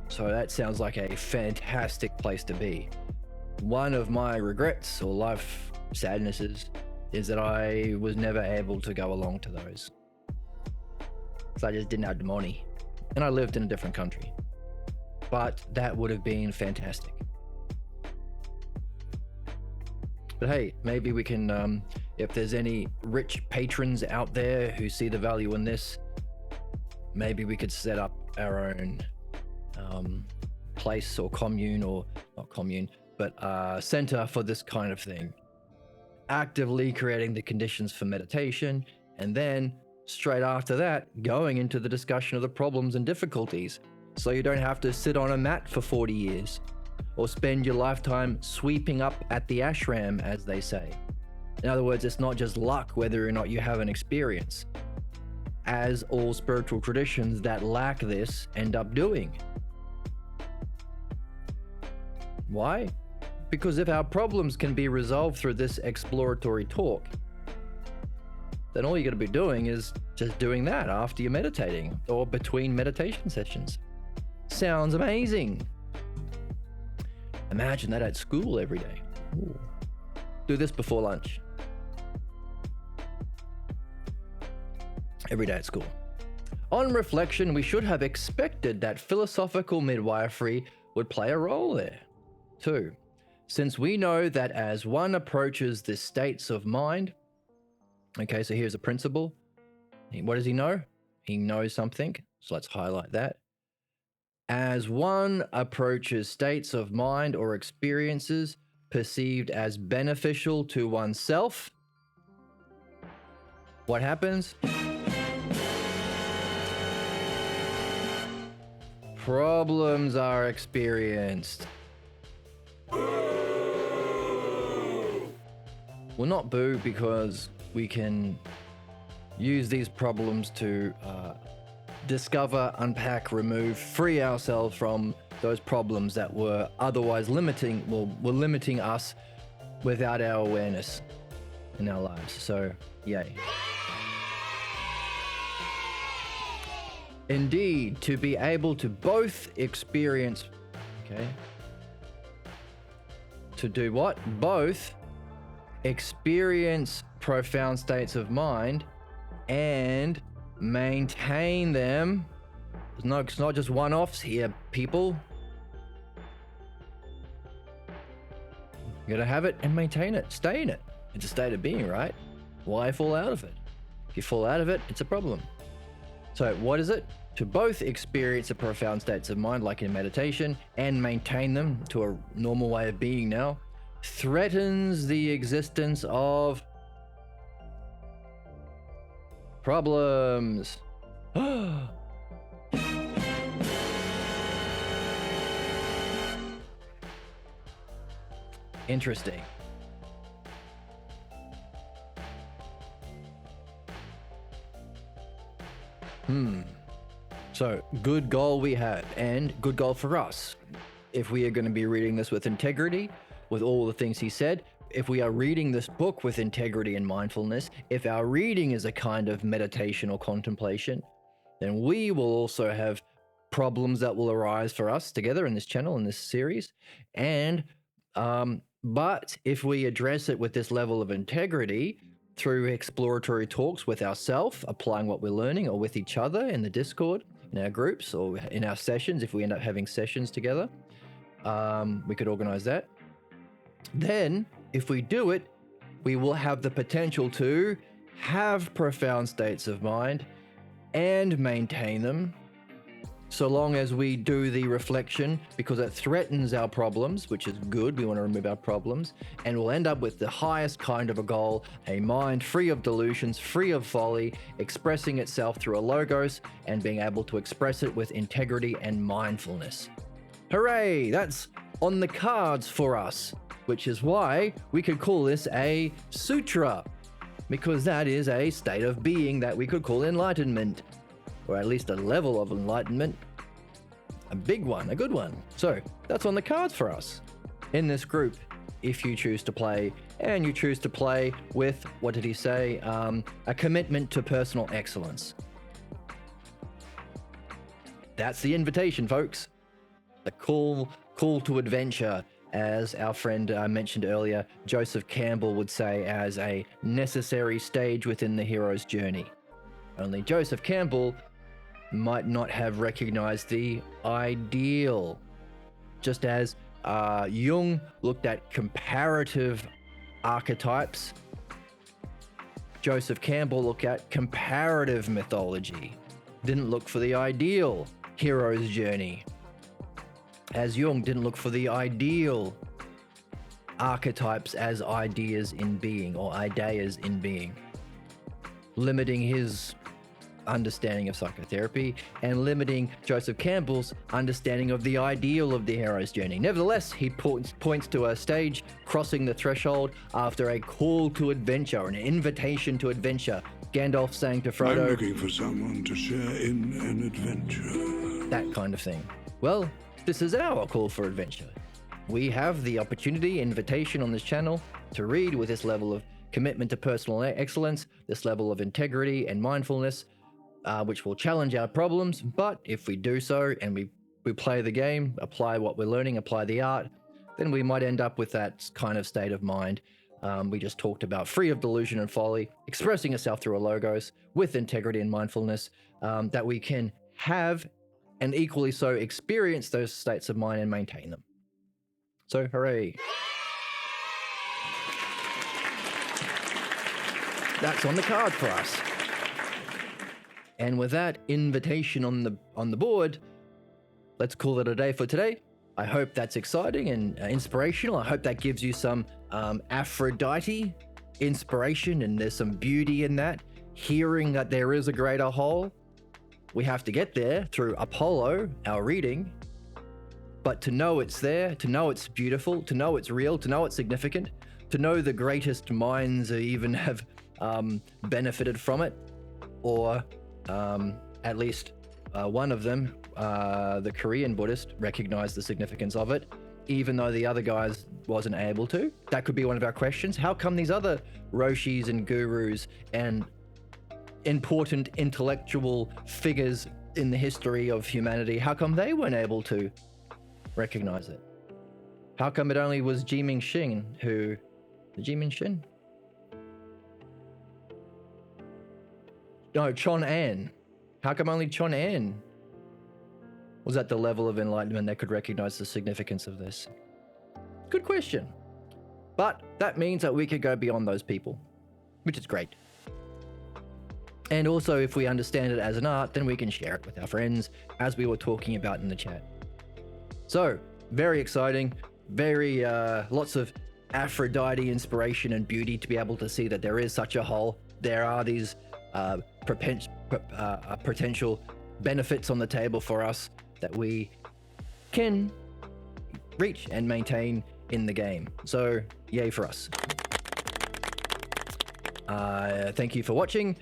So that sounds like a fantastic place to be. One of my regrets or life sadnesses is that I was never able to go along to those. So I just didn't have the money. And I lived in a different country. But that would have been fantastic. But hey, maybe we can, if there's any rich patrons out there who see the value in this, maybe we could set up our own place or commune, or not commune, but center for this kind of thing. Actively creating the conditions for meditation, and then straight after that, going into the discussion of the problems and difficulties. So you don't have to sit on a mat for 40 years or spend your lifetime sweeping up at the ashram, as they say. In other words, it's not just luck whether or not you have an experience, as all spiritual traditions that lack this end up doing. Why? Because if our problems can be resolved through this exploratory talk, then all you're going to be doing is just doing that after you're meditating or between meditation sessions. Sounds amazing. Imagine that at school every day. Ooh. Do this before lunch. Every day at school. On reflection, we should have expected that philosophical midwifery would play a role there. 2. Since we know that as one approaches the states of mind, okay, so here's a principle. What does he know? He knows something, so let's highlight that. As one approaches states of mind or experiences perceived as beneficial to oneself, what happens? Problems are experienced. Well, not boo, because we can use these problems to discover, unpack, remove, free ourselves from those problems that were otherwise limiting, were limiting us without our awareness in our lives. So, yay. Indeed, to be able to both experience, okay, to do what? Both experience profound states of mind and maintain them. It's not just one-offs here, people. You gotta have it and maintain it, stay in it. It's a state of being, right? Why fall out of it? If you fall out of it, it's a problem. So what is it? To both experience the profound states of mind, like in meditation, and maintain them to a normal way of being now, threatens the existence of problems. Interesting. So, good goal we have, and good goal for us. If we are going to be reading this with integrity, with all the things he said, if we are reading this book with integrity and mindfulness, if our reading is a kind of meditation or contemplation, then we will also have problems that will arise for us together in this channel, in this series. And, but if we address it with this level of integrity through exploratory talks with ourselves, applying what we're learning, or with each other in the Discord, in our groups, or in our sessions, if we end up having sessions together, we could organize that. Then, if we do it, we will have the potential to have profound states of mind and maintain them, so long as we do the reflection, because it threatens our problems, which is good. We want to remove our problems, and we'll end up with the highest kind of a goal, a mind free of delusions, free of folly, expressing itself through a logos, and being able to express it with integrity and mindfulness. Hooray! That's on the cards for us, which is why we could call this a sutra, because that is a state of being that we could call enlightenment, or at least a level of enlightenment. a big one, a good one. So that's on the cards for us in this group. If you choose to play, and you choose to play with, what did he say? A commitment to personal excellence. That's the invitation, folks. The call to adventure, as our friend mentioned earlier, Joseph Campbell would say, as a necessary stage within the hero's journey. Only Joseph Campbell might not have recognized the ideal, just as Jung looked at comparative archetypes. Joseph Campbell looked at comparative mythology, didn't look for the ideal hero's journey, as Jung didn't look for the ideal archetypes as ideas in being, or ideas in being, limiting his understanding of psychotherapy and limiting Joseph Campbell's understanding of the ideal of the hero's journey. Nevertheless, he points to a stage crossing the threshold after a call to adventure, an invitation to adventure. Gandalf saying to Frodo, I'm looking for someone to share in an adventure. That kind of thing. Well, this is our call for adventure. We have the opportunity, invitation on this channel to read with this level of commitment to personal excellence, this level of integrity and mindfulness, which will challenge our problems. But if we do so and we play the game, apply what we're learning, apply the art, then we might end up with that kind of state of mind we just talked about, free of delusion and folly, expressing yourself through a logos with integrity and mindfulness, that we can have and equally so experience those states of mind and maintain them. So hooray. That's on the card for us. And with that invitation on the board, let's call it a day for today. I hope that's exciting and inspirational. I hope that gives you some Aphrodite inspiration, and there's some beauty in that. Hearing that there is a greater whole. We have to get there through Apollo, our reading. But to know it's there, to know it's beautiful, to know it's real, to know it's significant, to know the greatest minds even have benefited from it, or at least one of them, the Korean Buddhist, recognized the significance of it, even though the other guys wasn't able to. That could be one of our questions. How come these other Roshis and gurus and important intellectual figures in the history of humanity, how come they weren't able to recognize it? How come it only was Jiming Shin who... Jiming Shin? No, Chon An. How come only Chon An was at the level of enlightenment that could recognize the significance of this? Good question. But that means that we could go beyond those people, which is great. And also, if we understand it as an art, then we can share it with our friends, as we were talking about in the chat. So, very exciting, very lots of Aphrodite inspiration and beauty to be able to see that there is such a whole. There are these potential benefits on the table for us that we can reach and maintain in the game. So, yay for us. Thank you for watching.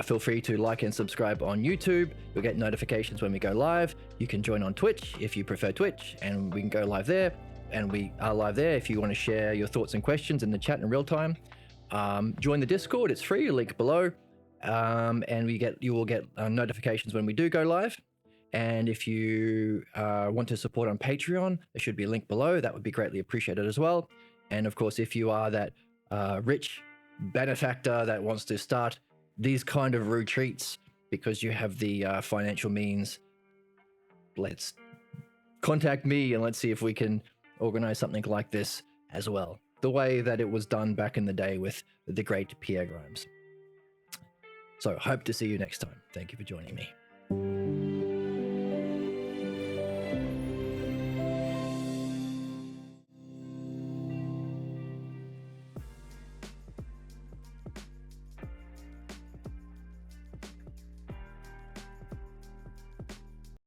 Feel free to like and subscribe on YouTube. You'll get notifications when we go live. You can join on Twitch if you prefer Twitch, and we can go live there. And we are live there if you want to share your thoughts and questions in the chat in real time. Join the Discord, it's free, link below. And you will get notifications when we do go live. And if you want to support on Patreon, there should be a link below. That would be greatly appreciated as well. And of course, if you are that rich benefactor that wants to start these kind of retreats because you have the financial means, let's contact me and let's see if we can organize something like this as well, the way that it was done back in the day with the great Pierre. So hope to see you next time. Thank you for joining me.